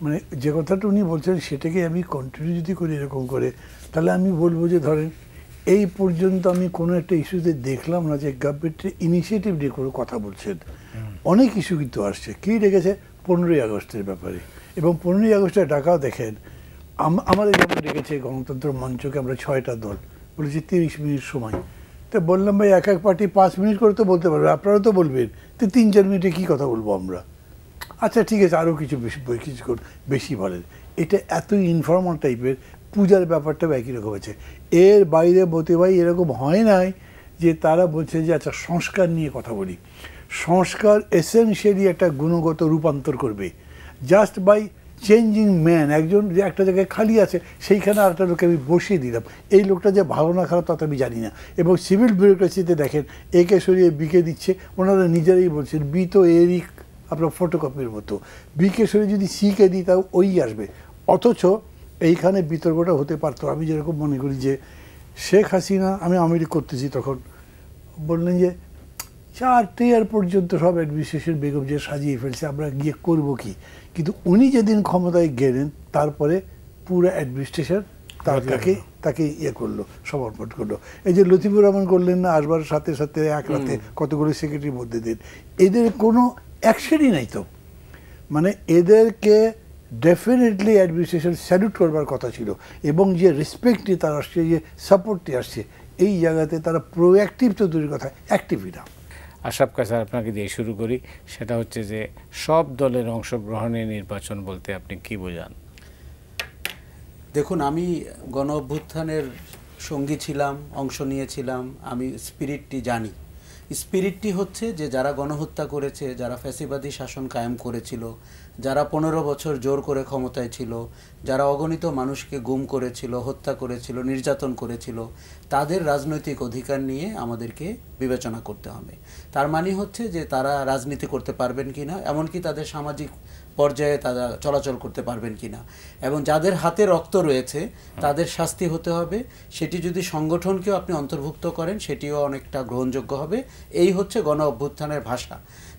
S2: মানে যে কথাটা উনি বলছেন সেটাকে আমি কন্টিনিউ যদি করি এরকম করে, তাহলে আমি বলবো যে ধরেন এই পর্যন্ত আমি কোনো একটা ইস্যুতে দেখলাম না যে গভর্নমেন্টের ইনিশিয়েটিভ নিয়ে কোনো কথা বলছেন। অনেক ইস্যু কিন্তু আসছে, কী রেখেছে 15ই আগস্টের ব্যাপারে, এবং 15ই আগস্টের ডাকাও দেখেন আমাদের যেমন রেখেছে গণতন্ত্র মঞ্চকে, আমরা 6টা দল বলেছি 30 মিনিট সময়। তো বললাম ভাই, এক পার্টি 5 মিনিট করে তো বলতে পারবে, আপনারা তো বলবেন, তো 3-4 মিনিটে কী কথা বলবো আমরা? আচ্ছা ঠিক আছে, আরও কিছু বেশি বলেন। এটা এত ইনফর্মাল টাইপের। পূজার ব্যাপারটাও একই রকম আছে। এর বাইরে ভাই এরকম হয় নাই যে তারা বলছে যে আচ্ছা সংস্কার নিয়ে কথা বলি। সংস্কার এসেনশিয়ালি একটা গুণগত রূপান্তর করবে, জাস্ট বাই চেঞ্জিং ম্যান। একজন যে একটা জায়গায় খালি আছে, সেইখানে আরেকটা লোককে আমি বসিয়ে দিলাম। এই লোকটা যে ভালো না খারাপ তা তো আমি জানি না। এবং সিভিল বিউরোক্রেসিতে দেখেন, একে সরিয়ে বিকে দিচ্ছে, ওনারা নিজেরাই বলছেন বি তো এরই আপনার ফটোকপির মতো, বিকে সরিয়ে যদি সিকে দিই তাও ওই আসবে। অথচ এইখানে বিতর্কটা হতে পারতো। আমি যেরকম মনে করি যে শেখ হাসিনা, আমি আমেরিকা করতেছি তখন, বললেন যে 4 ইয়ার পর্যন্ত সব অ্যাডমিনিস্ট্রেশন বেগম যে সাজিয়ে ফেলছে, আমরা গিয়ে করব কি? কিন্তু উনি যেদিন ক্ষমতায় গেলেন, তারপরে পুরো অ্যাডমিনিস্ট্রেশন তাকে ইয়ে করলো, সমর্পণ করলো। এই যে লতিফুর রহমান করলেন না, আসবার সাথে সাথে এক রাতে কতগুলো সেক্রেটারির মধ্যে দিন, এদের কোনো অ্যাকশনই নাই তো। মানে এদেরকে ডেফিনেটলি অ্যাডমিনিস্ট্রেশন স্যালুট করবার কথা ছিল, এবং যে রেসপেক্টটি তার আসছে, যে সাপোর্টটি আসছে, এই জায়গাতে তারা প্রোঅ্যাক্টিভ তো দূরের কথা, অ্যাক্টিভই না।
S1: আশরাফ কায়সার, আপনাকে দিয়ে শুরু করি। সেটা হচ্ছে যে সব দলের অংশগ্রহণে নির্বাচন বলতে আপনি কি বোঝান?
S3: দেখুন, আমি গণ অভ্যুত্থানের সঙ্গী ছিলাম, অংশ নিয়েছিলাম, আমি স্পিরিটটি জানি। স্পিরিটটি হচ্ছে যে যারা গণহত্যা করেছে, যারা ফ্যাসিবাদী শাসন কায়েম করেছিল, যারা 15 বছর জোর করে ক্ষমতায় ছিল, যারা অগণিত মানুষকে গুম করেছিল, হত্যা করেছিল, নির্যাতন করেছিল, তাদের রাজনৈতিক অধিকার নিয়ে আমাদেরকে বিবেচনা করতে হবে। তার মানে হচ্ছে যে তারা রাজনীতি করতে পারবেন কিনা, এমনকি তাদের সামাজিক পর্যায়ে তারা চলাচল করতে পারবেন কিনা, এবং যাদের হাতে রক্ত রয়েছে তাদের শাস্তি হতে হবে। সেটি যদি সংগঠনকেও আপনি অন্তর্ভুক্ত করেন সেটিও অনেকটা গ্রহণযোগ্য হবে। এই হচ্ছে গণ অভ্যুত্থানের ভাষা,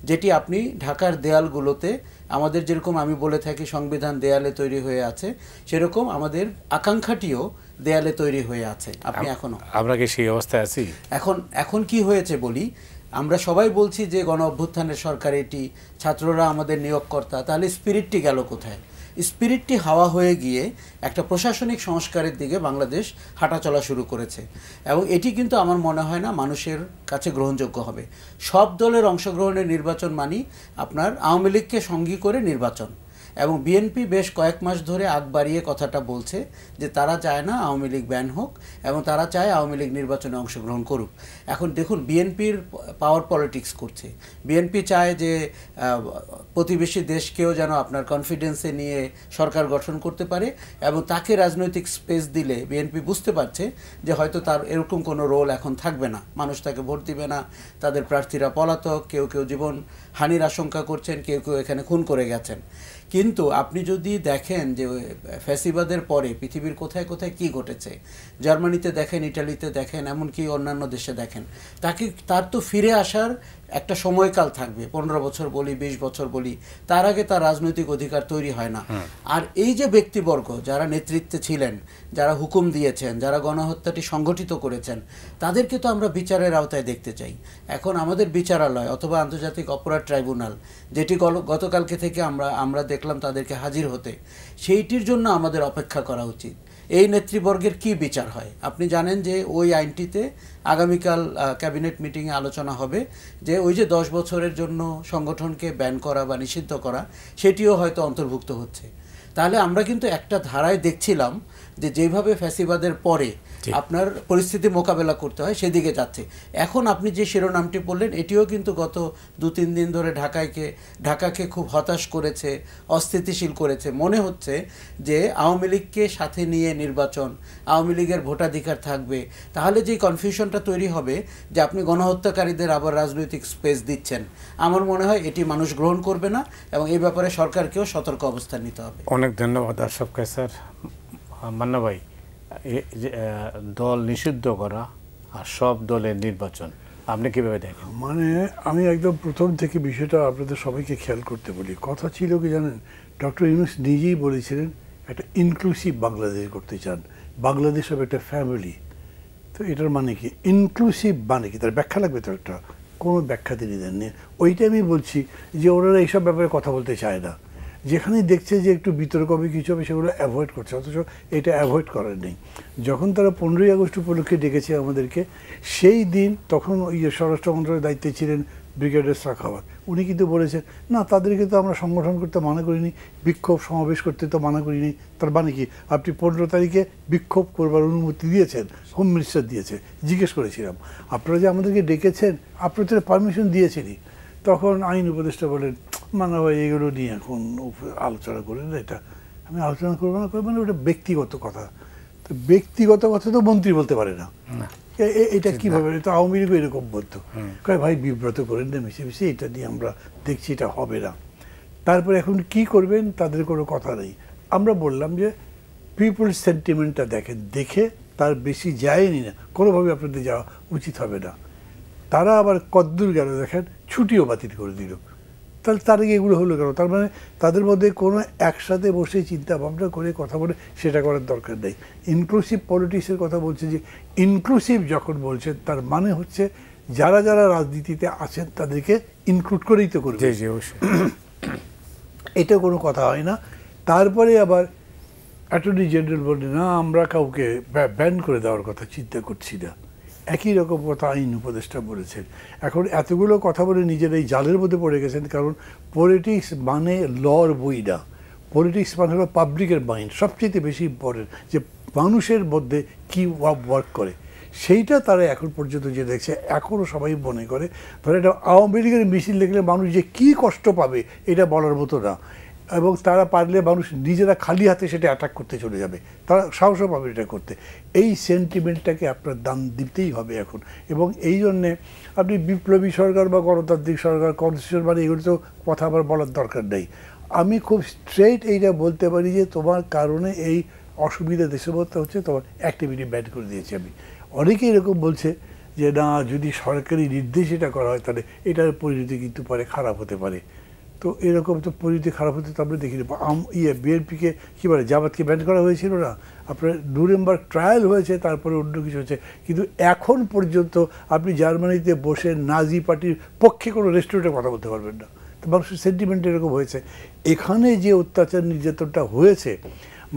S3: যেটি আপনি ঢাকার দেয়ালগুলোতে আমাদের যেরকম আমি বলে থাকি সংবিধান দেয়ালে তৈরি হয়ে আছে, সেরকম আমাদের আকাঙ্ক্ষাটিও দেয়ালে তৈরি হয়ে আছে। আপনি এখনো,
S1: আমরা কি সেই অবস্থায় আছি?
S3: এখন কি হয়েছে বলি, আমরা সবাই বলছি যে গণ অভ্যুত্থানের সরকার এটি, ছাত্ররা আমাদের নিয়োগকর্তা, তাহলে স্পিরিটটি গেল কোথায়? স্পিরিটটি হাওয়া হয়ে গিয়ে একটা প্রশাসনিক সংস্কারের দিকে বাংলাদেশ হাঁটাচলা শুরু করেছে, এবং এটি কিন্তু আমার মনে হয় না মানুষের কাছে গ্রহণযোগ্য হবে। সব দলের অংশগ্রহণের নির্বাচন মানি আপনার আওয়ামী লীগকে সঙ্গী করে নির্বাচন, এবং বিএনপি বেশ কয়েক মাস ধরে আগ বাড়িয়ে কথাটা বলছে যে তারা চায় না আওয়ামী লীগ ব্যান হোক, এবং তারা চায় আওয়ামী লীগ নির্বাচনে অংশগ্রহণ করুক। এখন দেখুন, বিএনপির পাওয়ার পলিটিক্স করছে। বিএনপি চায় যে প্রতিবেশী দেশকেও যেন আপনার কনফিডেন্সে নিয়ে সরকার গঠন করতে পারে, এবং তাকে রাজনৈতিক স্পেস দিলে বিএনপি বুঝতে পারছে যে হয়তো তার এরকম কোনো রোল এখন থাকবে না, মানুষ তাকে ভোট দিবে না, তাদের প্রার্থীরা পলাতক, কেউ কেউ জীবন হানির আশঙ্কা করছেন, কেউ কেউ এখানে খুন করে গেছেন। কিন্তু আপনি যদি দেখেন যে ফ্যাসিবাদের পরে পৃথিবীর কোথায় কোথায় কি ঘটেছে, জার্মানিতে দেখেন, ইটালিতে দেখেন, এমনকি অন্যান্য দেশে দেখেন, তার তো ফিরে আসার একটা সময়কাল থাকবে, 15 বছর বলি, 20 বছর বলি, তার আগে তার রাজনৈতিক অধিকার তৈরি হয় না। আর এই যে ব্যক্তিবর্গ যারা নেতৃত্বে ছিলেন, যারা হুকুম দিয়েছেন, যারা গণহত্যাটি সংগঠিত করেছেন, তাদেরকে তো আমরা বিচারের আওতায় দেখতে চাই। এখন আমাদের বিচারালয় অথবা আন্তর্জাতিক অপরাধ ট্রাইব্যুনাল, যেটি গতকালকে থেকে আমরা দেখলাম তাদেরকে হাজির হতে, সেইটির জন্য আমাদের অপেক্ষা করা উচিত। এই নেতৃবর্গের কি বিচার হয়? আপনি জানেন যে ওই আইনটিতে আগামীকাল ক্যাবিনেট মিটিংয়ে আলোচনা হবে যে ওই যে 10 বছরের জন্য সংগঠনকে ব্যান করা বা নিষিদ্ধ করা, সেটিও হয়তো অন্তর্ভুক্ত হচ্ছে। তাহলে আমরা কিন্তু একটা ধারায় দেখছিলাম যে যেভাবে ফ্যাসিবাদের পরে আপনার পরিস্থিতি মোকাবেলা করতে হয় সেদিকে যাচ্ছে। এখন আপনি যে শিরোনামটি বললেন, এটিও কিন্তু গত 2-3 দিন ধরে ঢাকাকে খুব হতাশ করেছে, অস্থিতিশীল করেছে। মনে হচ্ছে যে আওয়ামী লীগকে সাথে নিয়ে নির্বাচন, আওয়ামী লীগের ভোটাধিকার থাকবে, তাহলে যে কনফিউশনটা তৈরি হবে যে আপনি গণহত্যাকারীদের আবার রাজনৈতিক স্পেস দিচ্ছেন, আমার মনে হয় এটি মানুষ গ্রহণ করবে না, এবং এই ব্যাপারে সরকারকেও সতর্ক অবস্থান নিতে হবে।
S1: অনেক ধন্যবাদ আশরাফ কায়সার। মান্না ভাই, দল নিষিদ্ধ করা আর সব দলের নির্বাচন আপনি কিভাবে দেখেন?
S2: মানে আমি একদম প্রথম থেকে বিষয়টা আপনাদের সবাইকে খেয়াল করতে বলি। কথা ছিল কি জানেন, ডক্টর ইউনূস নিজেই বলেছিলেন একটা ইনক্লুসিভ বাংলাদেশ করতে চান, বাংলাদেশ হবে একটা ফ্যামিলি। তো এটার মানে কি ইনক্লুসিভ মানে কি, তার ব্যাখ্যা লাগবে তো, একটা কোনো ব্যাখ্যা তিনি দেননি। ওইটা আমি বলছি যে ওনারা এইসব ব্যাপারে কথা বলতে চায় না, যেখানেই দেখছে যে একটু বিতর্ক হবে কিছু হবে সেগুলো অ্যাভয়েড করছে, অথচ এটা অ্যাভয়েড করার নেই। যখন তারা 15ই আগস্ট উপলক্ষে ডেকেছে আমাদেরকে, সেই দিন তখন ওই যে স্বরাষ্ট্র মন্ত্রণালয়ের দায়িত্বে ছিলেন ব্রিগেডিয়ার সাখাওয়াত, উনি কিন্তু বলেছেন না তাদেরকে তো আমরা সংগঠন করতে মানা করিনি, বিক্ষোভ সমাবেশ করতে তো মানা করিনি। তার মানে কি, আপনি 15 তারিখে বিক্ষোভ করবার অনুমতি দিয়েছেন, হোম মিনিস্টার দিয়েছে। জিজ্ঞেস করেছিলাম আপনারা যে আমাদেরকে ডেকেছেন, আপনারা তো পারমিশন দিয়েছেনই। তখন আইন উপদেষ্টা বলেন মানা ভাই এগুলো নিয়ে এখন আলোচনা করেন না, এটা আমি আলোচনা করবো না, মানে ওটা ব্যক্তিগত কথা। তো ব্যক্তিগত কথা তো মন্ত্রী বলতে পারে না, এটা কীভাবে, এটা আওয়ামী লীগও এরকম বলতো, কয় ভাই বিব্রত করেন না মিশে মিশে, এটা নিয়ে আমরা দেখছি এটা হবে না। তারপরে এখন কি করবেন, তাদের কোনো কথা নেই। আমরা বললাম যে পিপল সেন্টিমেন্টটা দেখেন, দেখে তার বেশি যায়নি না, কোনোভাবে আপনাদের যাওয়া উচিত হবে না। তারা আবার কদ্দূর গেল দেখেন, ছুটিও বাতিল করে দিল। তাহলে তার আগে এগুলো হলো কেন? তার মানে তাদের মধ্যে কোনো একসাথে বসে চিন্তা ভাবনা করে কথা বলে সেটা করার দরকার নেই। ইনক্লুসিভ পলিটিক্সের কথা বলছে, যে ইনক্লুসিভ যখন বলছেন তার মানে হচ্ছে যারা যারা রাজনীতিতে আছেন তাদেরকে ইনক্লুড করেই তো করবে, এটা কোনো কথা হয় না। তারপরে আবার অ্যাটর্নি জেনারেল বললেন না আমরা কাউকে ব্যান করে দেওয়ার কথা চিন্তা করছি না, একই রকম কথা আইন উপদেষ্টা বলেছেন। এখন এতগুলো কথা বলে নিজেরাই জালের মধ্যে পড়ে গেছেন, কারণ পলিটিক্স মানে লর বই না, পলিটিক্স মানে হলো পাবলিকের মাইন্ড। সবচেয়ে বেশি ইম্পর্টেন্ট যে মানুষের মধ্যে কী ওয়ার্ক করে সেইটা তারা এখন পর্যন্ত যে দেখছে, এখনও সবাই মনে করে ধরে এটা আওয়ামী লীগের মিছিল দেখলে মানুষ যে কী কষ্ট পাবে এটা বলার মতো না, এবং তারা পারলে মানুষ নিজেরা খালি হাতে সেটা অ্যাটাক করতে চলে যাবে, তারা সাহসও পাবে এটা করতে। এই সেন্টিমেন্টটাকে আপনার দাম দিতেই হবে এখন। এবং এই জন্যে আপনি বিপ্লবী সরকার বা গণতান্ত্রিক সরকার, কনস্টিটিউশন মানে এগুলো তো কথা আবার বলার দরকার নেই। আমি খুব স্ট্রেইট এইটা বলতে পারি যে তোমার কারণে এই অসুবিধা দেশের মধ্যে হচ্ছে, তোমার অ্যাক্টিভিটি ব্যান করে দিয়েছি আমি। অনেকেই এরকম বলছে যে না, যদি সরকারি নির্দেশ এটা করা হয় তাহলে এটার পরিণতি কিন্তু পরে খারাপ হতে পারে। তো এরকম তো পরিণতি খারাপ হতে তো আমরা দেখিনি। বিএনপিকে কী বলে, জামাতকে ব্যান করা হয়েছিল না, আপনার নুরেমবার্গ ট্রায়াল হয়েছে, তারপরে অন্য কিছু হচ্ছে, কিন্তু এখন পর্যন্ত আপনি জার্মানিতে বসে নাজি পার্টির পক্ষে কোনো রেস্টুরেন্টে কথা বলতে পারবেন না। তো মানুষের সেন্টিমেন্ট এরকম হয়েছে। এখানে যে অত্যাচার নির্যাতনটা হয়েছে,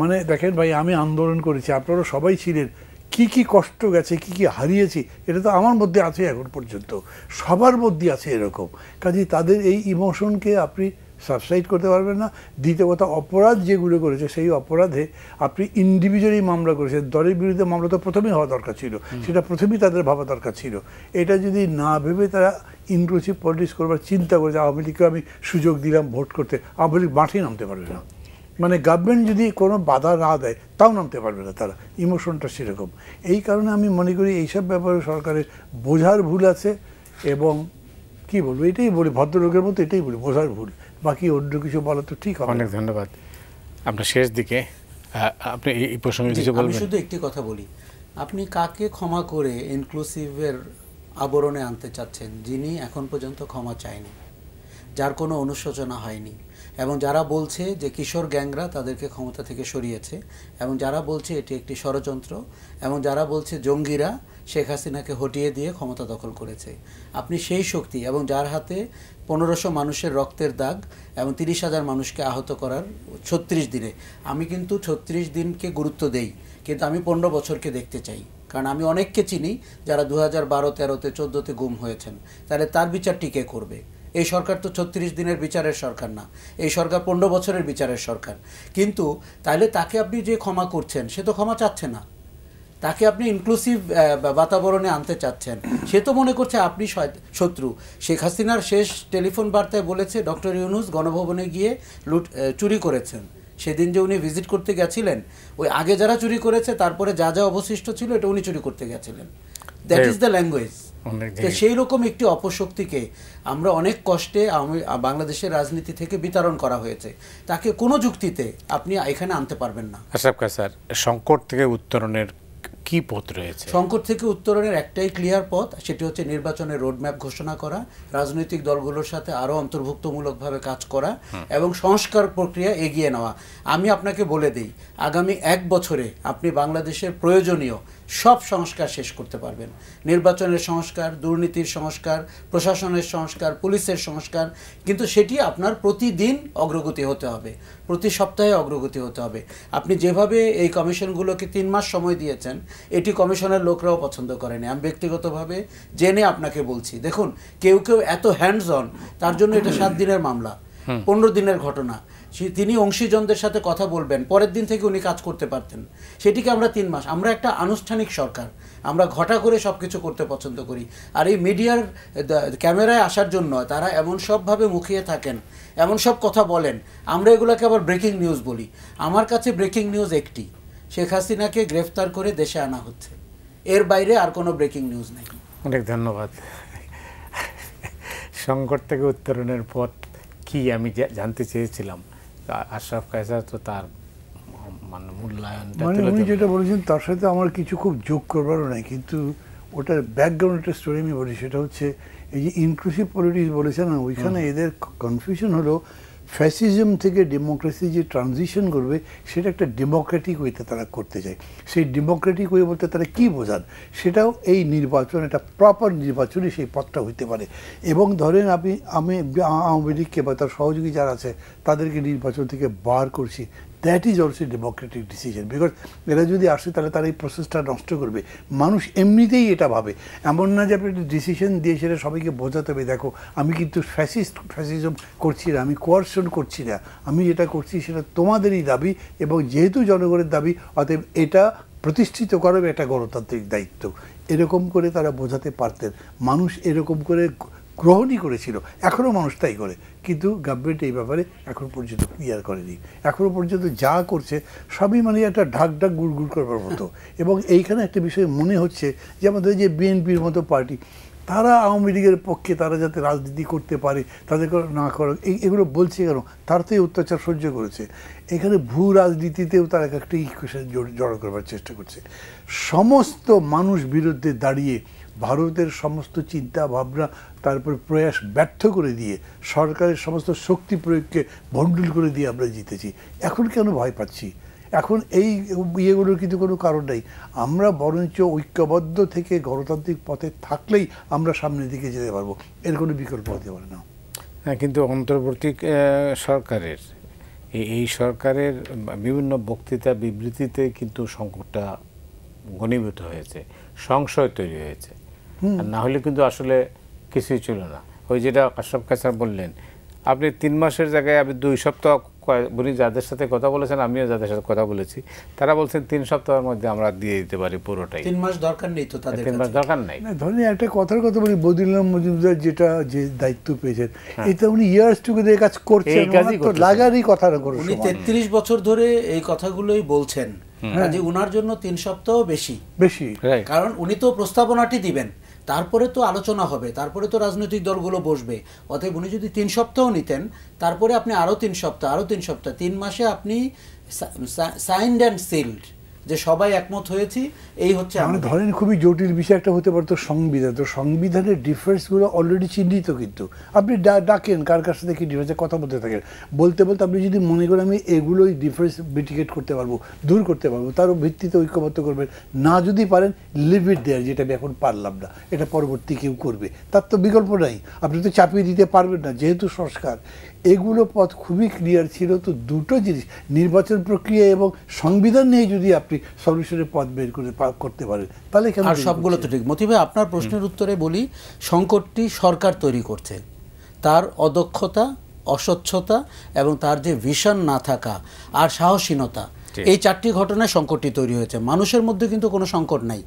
S2: মানে দেখেন ভাই, আমি আন্দোলন করেছি, আপনারা সবাই ছিলেন, কি কি কষ্ট গেছে, কি কি হারিয়েছি, এটা তো আমার মধ্যে আছে এখন পর্যন্ত, সবার মধ্যে আছে এরকম। কাজেই তাদের এই ইমোশনকে আপনি সাবসাইড করতে পারবেন না। দ্বিতীয় কথা, অপরাধ যেগুলো করেছে সেই অপরাধে আপনি ইন্ডিভিজুয়ালি মামলা করেছেন, দলের বিরুদ্ধে মামলা তো প্রথমেই হওয়া দরকার ছিল, সেটা প্রথমেই তাদের ভাবা দরকার ছিল। এটা যদি না ভেবে তারা ইনক্লুসিভ পলিটিক্স করবার চিন্তা করেছে, আওয়ামী লীগকে আমি সুযোগ দিলাম ভোট করতে, আওয়ামী লীগ মাঠেই নামতে পারবে না। মানে গভর্নমেন্ট যদি কোনো বাধা না দেয় তাও নামতে পারবে না তারা, ইমোশনটা সেরকম। এই কারণে আমি মনে করি এইসব ব্যাপারে সরকারের বোঝার ভুল আছে, এবং কি বলবো, এটাই বলি ভদ্রলোকের মতো, এটাই বলি বোঝার ভুল, বাকি অন্য কিছু বলা তো ঠিক হবে।
S1: অনেক ধন্যবাদ। আপনার শেষ দিকে আপনি এই প্রসঙ্গে কিছু বলবেন?
S3: আমি শুধু একটি কথা বলি, আপনি কাকে ক্ষমা করে ইনক্লুসিভের আবরণে আনতে চাচ্ছেন, যিনি এখন পর্যন্ত ক্ষমা চায়নি, যার কোনো অনুশোচনা হয়নি, এবং যারা বলছে যে কিশোর গ্যাংরা তাদেরকে ক্ষমতা থেকে সরিয়েছে, এবং যারা বলছে এটি একটি ষড়যন্ত্র, এবং যারা বলছে জঙ্গিরা শেখ হাসিনাকে হটিয়ে দিয়ে ক্ষমতা দখল করেছে, আপনি সেই শক্তি, এবং যার হাতে 1500 মানুষের রক্তের দাগ এবং 30,000 মানুষকে আহত করার 36 দিনে, আমি কিন্তু 36 দিনকে গুরুত্ব দেই, কিন্তু আমি 15 বছরকে দেখতে চাই। কারণ আমি অনেককে চিনি যারা 2012, 13-তে, 14-তে গুম হয়েছেন, তাহলে তার বিচারটি কে করবে? এই সরকার তো 36 দিনের বিচারের সরকার না, এই সরকার 15 বছরের বিচারের সরকার। কিন্তু তাহলে তাকে আপনি যে ক্ষমা করছেন, সে তো ক্ষমা চাচ্ছে না। তাকে আপনি ইনক্লুসিভ বাতাবরণে আনতে চাচ্ছেন, সে তো মনে করছে আপনি শত্রু। শেখ হাসিনার শেষ টেলিফোন বার্তায় বলেছে ডক্টর ইউনূস গণভবনে গিয়ে চুরি করেছেন। সেদিন যে উনি ভিজিট করতে গেছিলেন, ওই আগে যারা চুরি করেছে তারপরে যা যা অবশিষ্ট ছিল এটা উনি চুরি করতে গেছিলেন। That is the language. সেই রকম একটি অপশক্তিকে আমরা অনেক কষ্টে বাংলাদেশের রাজনীতি থেকে বিতাড়ন করা হয়েছে, তাকে কোনো যুক্তিতে আপনি এখানে আনতে পারবেন না।
S1: আশরাফ খান স্যার, সংকট থেকে উত্তরণের কি পথ রয়েছে?
S3: সংকট থেকে উত্তরণের একটাই ক্লিয়ার পথ, সেটি হচ্ছে নির্বাচনের রোডম্যাপ ঘোষণা করা, রাজনৈতিক দলগুলোর সাথে আরও অন্তর্ভুক্তমূলকভাবে কাজ করা, এবং সংস্কার প্রক্রিয়া এগিয়ে নেওয়া। আমি আপনাকে বলে দিই, আগামী 1 বছরে আপনি বাংলাদেশের প্রয়োজনীয় সব সংস্কার শেষ করতে পারবেন। নির্বাচনের সংস্কার, দুর্নীতির সংস্কার, প্রশাসনের সংস্কার, পুলিশের সংস্কার, কিন্তু সেটি আপনার প্রতিদিন অগ্রগতি হতে হবে, প্রতি সপ্তাহে অগ্রগতি হতে হবে। আপনি যেভাবে এই কমিশনগুলোকে 3 মাস সময় দিয়েছেন, এটি কমিশনের লোকরাও পছন্দ করেনি। আমি ব্যক্তিগতভাবে জেনে আপনাকে বলছি, দেখুন কেউ কেউ এত হ্যান্ডস অন, তার জন্য এটা 7 দিনের মামলা, 15 দিনের ঘটনা। তিনি অংশীজনদের সাথে কথা বলবেন, পরের দিন থেকে উনি কাজ করতে পারতেন, সেটিকে আমরা 3 মাস। আমরা একটা আনুষ্ঠানিক সরকার, আমরা ঘটা করে সব কিছু করতে পছন্দ করি। আর এই মিডিয়ার ক্যামেরায় আসার জন্য তারা এমন সবভাবে মুখিয়ে থাকেন, এমন সব কথা বলেন, আমরা এগুলোকে আবার ব্রেকিং নিউজ বলি। আমার কাছে ব্রেকিং নিউজ একটি, শেখ হাসিনাকে গ্রেফতার করে দেশে আনা হচ্ছে, এর বাইরে আর কোনো ব্রেকিং নিউজ নেই।
S1: অনেক ধন্যবাদ। সংকট থেকে উত্তরণের পথ কি আমি জানতে চেয়েছিলাম, আশরাফ কায়সার তো তার মানে মূল্যায়নটা,
S2: মানে উনি যেটা বলেছেন তার সাথে আমার কিছু খুব যোগ করবারও নাই, কিন্তু ওটার ব্যাকগ্রাউন্ড একটা স্টোরি আমি বলি। সেটা হচ্ছে এই যে ইনক্লুসিভ পলিটিক্স বলেছে না, ওইখানে এদের কনফিউশন হলো ফ্যাসিজম থেকে ডেমোক্রেসি যে ট্রানজিশন করবে সেটা একটা ডেমোক্রেটিক ওয়েতে তারা করতে চায়। সেই ডেমোক্রেটিক ওয়ে বলতে তারা কী বোঝান, সেটাও এই নির্বাচন, একটা প্রপার নির্বাচনই সেই পথটা হইতে পারে। এবং ধরেন আমি আওয়ামী লীগকে বা তার সহযোগী যারা আছে তাদেরকে নির্বাচন থেকে বার করছি, that is also Democratic decision. Because এরা যদি আসে তাহলে তারা এই প্রসেসটা নষ্ট করবে। মানুষ এমনিতেই এটা ভাবে, এমন না যে আপনি একটা ডিসিশন দিয়ে সেটা সবাইকে বোঝাতে হবে, দেখো আমি কিন্তু ফ্যাসিজম করছি না, আমি কোয়ারশন করছি না, আমি যেটা করছি সেটা তোমাদেরই দাবি, এবং যেহেতু জনগণের দাবি অতএব এটা প্রতিষ্ঠিত করাবে একটা গণতান্ত্রিক দায়িত্ব, এরকম করে তারা বোঝাতে পারতেন। মানুষ এরকম করে গ্রহণই করেছিল, এখনও মানুষ তাই করে, কিন্তু গভর্নমেন্ট এই ব্যাপারে এখন পর্যন্ত ক্লিয়ার করেনি। এখনও পর্যন্ত যা করছে সবই মানে একটা ঢাক ঢাক গুড় গুড় করবার মতো। এবং এইখানে একটা বিষয় মনে হচ্ছে যে আমাদের যে বিএনপির মতো পার্টি, তারা আওয়ামী লীগের পক্ষে তারা যাতে রাজনীতি করতে পারে, তাদেরকে না করো এগুলো বলছে কেন? তার তো এই অত্যাচার সহ্য করেছে। এখানে ভূ রাজনীতিতেও তারা একটা ইকুয়েশন জড়ো করবার চেষ্টা করছে। সমস্ত মানুষ বিরুদ্ধে দাঁড়িয়ে ভারতের সমস্ত চিন্তা ভাবনা তারপর প্রয়াস ব্যর্থ করে দিয়ে সরকারের সমস্ত শক্তি প্রয়োগকে ভণ্ডুল করে দিয়ে আমরা জিতেছি। এখন কেন ভয় পাচ্ছি? এখন এই ইয়েগুলোর কিন্তু কোনো কারণ নেই। আমরা বরঞ্চ ঐক্যবদ্ধ থেকে গণতান্ত্রিক পথে থাকলেই আমরা সামনের দিকে যেতে পারবো, এর কোনো বিকল্প হতে পারে না।
S1: হ্যাঁ, কিন্তু অন্তর্বর্তী সরকারের এই সরকারের বিভিন্ন বক্তৃতা বিবৃতিতে কিন্তু সংকটটা ঘনীভূত হয়েছে, সংশয় তৈরি হয়েছে। আর না হলে কিন্তু আসলে কিছুই ছিল না। ওই যেটা আশরাফ কায়সার বললেন, আপনি 3 মাসের জায়গায় আপনি 2 সপ্তাহ, উনি যাদের সাথে কথা বলেছেন, আমিও যাদের সাথে কথা বলেছি, তারা বলছেন 3 সপ্তাহের মধ্যে আমরা দিয়ে দিতে পারি পুরোটাই।
S3: 3 মাস দরকার নেই তো তাদের,
S1: 3 মাস দরকার নাই।
S2: ধরেন একটা কথার কথা বলি, বদিউল্লাহ মজুমদার যে দায়িত্ব পেয়েছেন, এটা উনি ইয়ার্স টুগেদার কাজ করছেন, লাগারই কথা না করে।
S3: উনি 33 বছর ধরে এই কথাগুলোই বলছেন, যে উনার জন্য 3 সপ্তাহ বেশি। কারণ উনি তো প্রস্তাবনাটি দিবেন, তারপরে তো আলোচনা হবে, তারপরে তো রাজনৈতিক দলগুলো বসবে। অতএব উনি যদি 3 সপ্তাহ নিতেন, তারপরে আপনি আরও 3 সপ্তাহ, আরও 3 সপ্তাহ, 3 মাসে আপনি সাইন্ড অ্যান্ড সিলড যে সবাই একমত হয়েছি, এই হচ্ছে।
S2: মানে ধরেন খুবই জটিল বিষয় একটা হতে পারতো সংবিধান, তো সংবিধানের ডিফারেন্সগুলো অলরেডি চিহ্নিত, কিন্তু আপনি ডাকেন কার কাছ থেকে ডিফারেন্সে কথা বলতে থাকেন, বলতে বলতে আপনি যদি মনে করেন আমি এগুলোই ডিফারেন্স মিটিগেট করতে পারবো, দূর করতে পারবো, তার ভিত্তিতে ঐক্যবদ্ধ করবেন। না যদি পারেন, লিভ ইট দেয়ার, যেটা আমি এখন পারলাম না, এটা পরবর্তী কেউ করবে, তার তো বিকল্প নাই, আপনি তো চাপিয়ে দিতে পারবেন না। যেহেতু সংস্কার এগুলো পথ খুবই ক্লিয়ার ছিল, তো দুটো জিনিস, নির্বাচন প্রক্রিয়া এবং সংবিধান নিয়ে যদি আপনি সলিউশনের পথ বের করতে পারেন, তাহলে কেন?
S3: আর সবগুলো তো ঠিক। মতি ভাই, আপনার প্রশ্নের উত্তরে বলি, সংকটটি সরকার তৈরি করছে, তার অদক্ষতা, অস্বচ্ছতা এবং তার যে ভিশন না থাকা আর সাহসীনতা, এই 4টি ঘটনায় সংকটটি তৈরি হয়েছে। মানুষের মধ্যে কিন্তু কোনো সংকট নাই।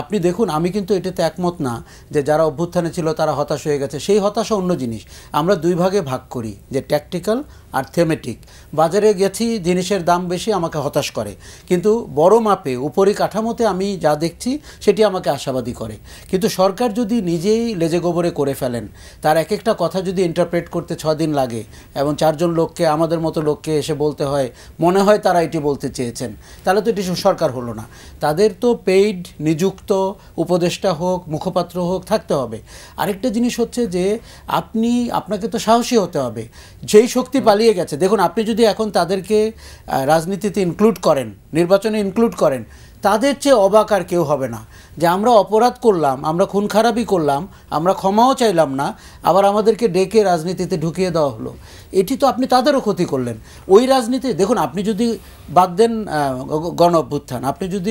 S3: আপনি দেখুন, আমি কিন্তু এটাতে একমত না যে যারা অভ্যুত্থানে ছিল তারা হতাশ হয়ে গেছে। সেই হতাশা অন্য জিনিস। আমরা 2 ভাগে ভাগ করি, যে ট্যাকটিক্যাল আর থেমেটিক। বাজারে গেছি, জিনিসের দাম বেশি, আমাকে হতাশ করে, কিন্তু বড় মাপে উপরিকাঠামোতে আমি যা দেখছি সেটি আমাকে আশাবাদী করে। কিন্তু সরকার যদি নিজেই লেজে গোবরে করে ফেলেন, তার এক একটা কথা যদি ইন্টারপ্রেট করতে 6 দিন লাগে এবং 4 জন লোককে, আমাদের মতো লোককে এসে বলতে হয়, মনে হয় তারা এটি বলতে চেয়েছেন, তাহলে তো এটি সরকার হলো না। তাদের তো পেইড নিযুক্ত উপদেষ্টা হোক, মুখপাত্র হোক, থাকতে হবে। আরেকটা জিনিস হচ্ছে যে আপনাকে তো সাহসী হতে হবে। যেই শক্তি পালিয়ে গেছে, দেখুন, আপনি যদি এখন তাদেরকে রাজনীতিতে ইনক্লুড করেন, নির্বাচনে ইনক্লুড করেন, তাদের চেয়ে অবাক আর কেউ হবে না যে আমরা অপরাধ করলাম, আমরা খুন খারাপি করলাম, আমরা ক্ষমাও চাইলাম না, আবার আমাদেরকে ডেকে রাজনীতিতে ঢুকিয়ে দেওয়া হলো। এটি তো আপনি তাদেরও ক্ষতি করলেন। ওই রাজনীতি দেখুন, আপনি যদি বাদ দেন গণ অভ্যুত্থান, আপনি যদি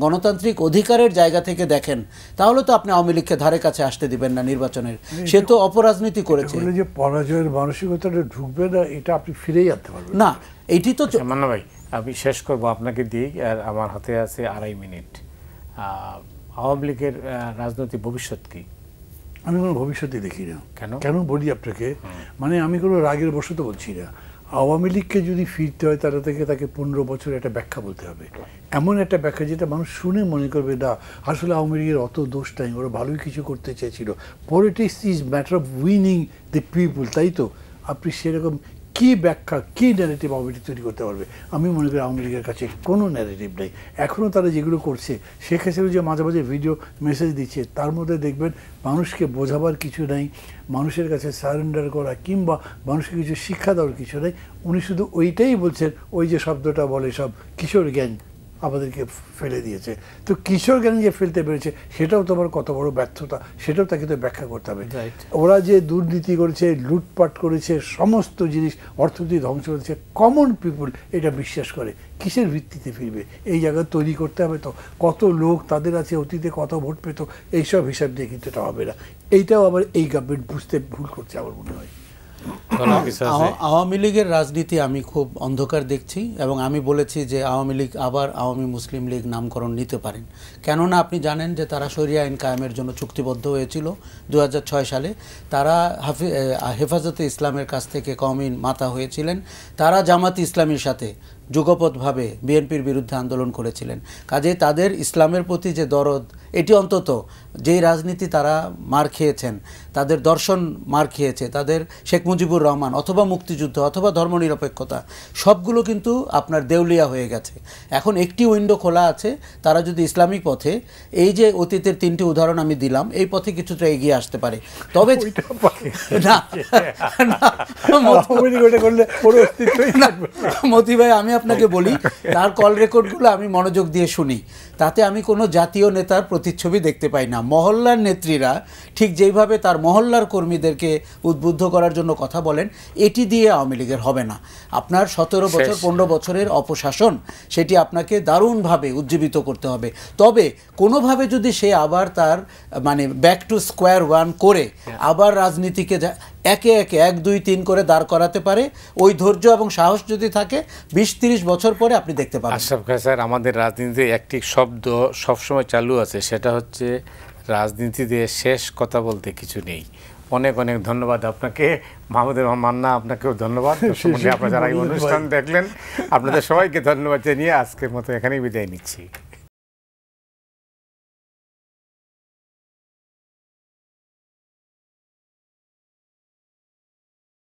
S3: গণতান্ত্রিক অধিকারের জায়গা থেকে দেখেন, তাহলে তো আপনি আওয়ামী লীগকে ধারে কাছে আসতে দিবেন না নির্বাচনের। সে তো অপরাজনীতি করেছে।
S2: যে পরাজয়ের মানসিকতাটা ঢুকবে না, এটা আপনি ফিরেই আসতে পারবেন
S3: না। এটি তো
S1: মান্না ভাই, আমি শেষ করবো আপনাকে দিই, আর আমার হাতে আছে 2.5 মিনিট। আওয়ামী লীগের রাজনৈতিক ভবিষ্যৎ কি?
S2: আমি কোনো ভবিষ্যৎই দেখি না।
S1: কেন
S2: বলি আপনাকে, মানে আমি কোনো রাগের বশত বলছি না। আওয়ামী লীগকে যদি ফিরতে হয়, তাকে 15 বছর একটা ব্যাখ্যা বলতে হবে, এমন একটা ব্যাখ্যা যেটা মানুষ শুনে মনে করবে না আসলে আওয়ামী লীগের অত দোষ নাই, ওরা ভালোই কিছু করতে চেয়েছিল। Politics is matter of winning the people, তাই তো? আপনি সেরকম কী ব্যাখ্যা, কী ন্যারেটিভ আওয়ামী লীগ তৈরি করতে পারবে? আমি মনে করি আওয়ামী লীগের কাছে কোনো ন্যারেটিভ নেই। এখনও তারা যেগুলো করছে, শেখ হাসিনা যে মাঝে মাঝে ভিডিও মেসেজ দিচ্ছে, তার মধ্যে দেখবেন মানুষকে বোঝাবার কিছু নাই, মানুষের কাছে সারেন্ডার করা কিংবা মানুষকে কিছু শিক্ষা দেওয়ার কিছু নেই। উনি শুধু ওইটাই বলছেন, ওই যে শব্দটা বলে সব কিশোর জ্ঞান আমাদেরকে ফেলে দিয়েছে। তো কিশোর জ্ঞান যে ফেলতে পেরেছে, সেটাও তোমার কত বড় ব্যর্থতা, সেটাও তাকে তো ব্যাখ্যা করতে হবে। ওরা যে দুর্নীতি করেছে, লুটপাট করেছে, সমস্ত জিনিস, অর্থনীতি ধ্বংস করেছে, কমন পিপুল এটা বিশ্বাস করে, কিসের ভিত্তিতে ফিরবে? এই জায়গা তৈরি করতে হবে। তো কত লোক তাদের আছে, অতীতে কত ভোট পেত, এইসব হিসাব দিয়ে কিন্তু এটা হবে না। এইটাও আবার এই গভর্নমেন্ট বুঝতে ভুল করছে আমার মনে হয়।
S1: বলার কিছু আছে?
S3: আওয়ামী লীগের রাজনীতি আমি খুব অন্ধকার দেখছি, এবং আমি বলেছি যে আওয়ামী লীগ আবার আওয়ামী মুসলিম লীগ নামকরণ নিতে পারেন। কেননা আপনি জানেন যে তারা শরিয়া আইন কায়েমের জন্য চুক্তিবদ্ধ হয়েছিল 2006 সালে। তারা হেফাজতে ইসলামের কাছ থেকে কওমি মাতা হয়েছিলেন। তারা জামাত ইসলামীর সাথে যুগপথভাবে বিএনপির বিরুদ্ধে আন্দোলন করেছিলেন। কাজে তাদের ইসলামের প্রতি যে দরদ, এটি অন্তত যেই রাজনীতি তারা মার খেয়েছেন, তাদের দর্শন মার খেয়েছে, তাদের শেখ মুজিবুর রহমান অথবা মুক্তিযুদ্ধ অথবা ধর্মনিরপেক্ষতা, সবগুলো কিন্তু আপনার দেউলিয়া হয়ে গেছে। এখন একটি উইন্ডো খোলা আছে, তারা যদি ইসলামিক পথে, এই যে অতীতের 3টি উদাহরণ আমি দিলাম, এই পথে কিছুটা এগিয়ে আসতে পারে। তবে মতি ভাই, আমি আপনাকে বলি, তার কল রেকর্ডগুলো আমি মনোযোগ দিয়ে শুনি, তাতে আমি কোনো জাতীয় নেতার প্রতিচ্ছবি দেখতে পাই না। মহল্লার নেত্রীরা ঠিক যেইভাবে তার মহল্লার কর্মীদেরকে উদ্বুদ্ধ করার জন্য কথা বলেন, এটি দিয়ে আওয়ামী লীগের হবে না। আপনার 17 বছর 15 বছরের অপশাসন, সেটি আপনাকে দারুণভাবে উজ্জীবিত করতে হবে। তবে কোনোভাবে যদি সে আবার তার মানে ব্যাক টু স্কোয়ার ওয়ান করে আবার রাজনীতিকে একে একে 1, 2, 3 করে দাঁড় করাতে পারে, ওই ধৈর্য এবং সাহস যদি থাকে, 20-30 বছর পরে আপনি দেখতে পাবেন।
S1: আশরাফ খান স্যার, আমাদের রাজনীতিতে একটি শব্দ সবসময় চালু আছে, সেটা হচ্ছে রাজনীতিতে শেষ কথা বলতে কিছু নেই। অনেক অনেক ধন্যবাদ আপনাকে, মাহমুদুর রহমান মান্না, আপনাকেও ধন্যবাদ। আপনারা যারা এই অনুষ্ঠান দেখলেন, আপনাদের সবাইকে ধন্যবাদ জানিয়ে আজকের মতো এখানেই বিদায় নিচ্ছি।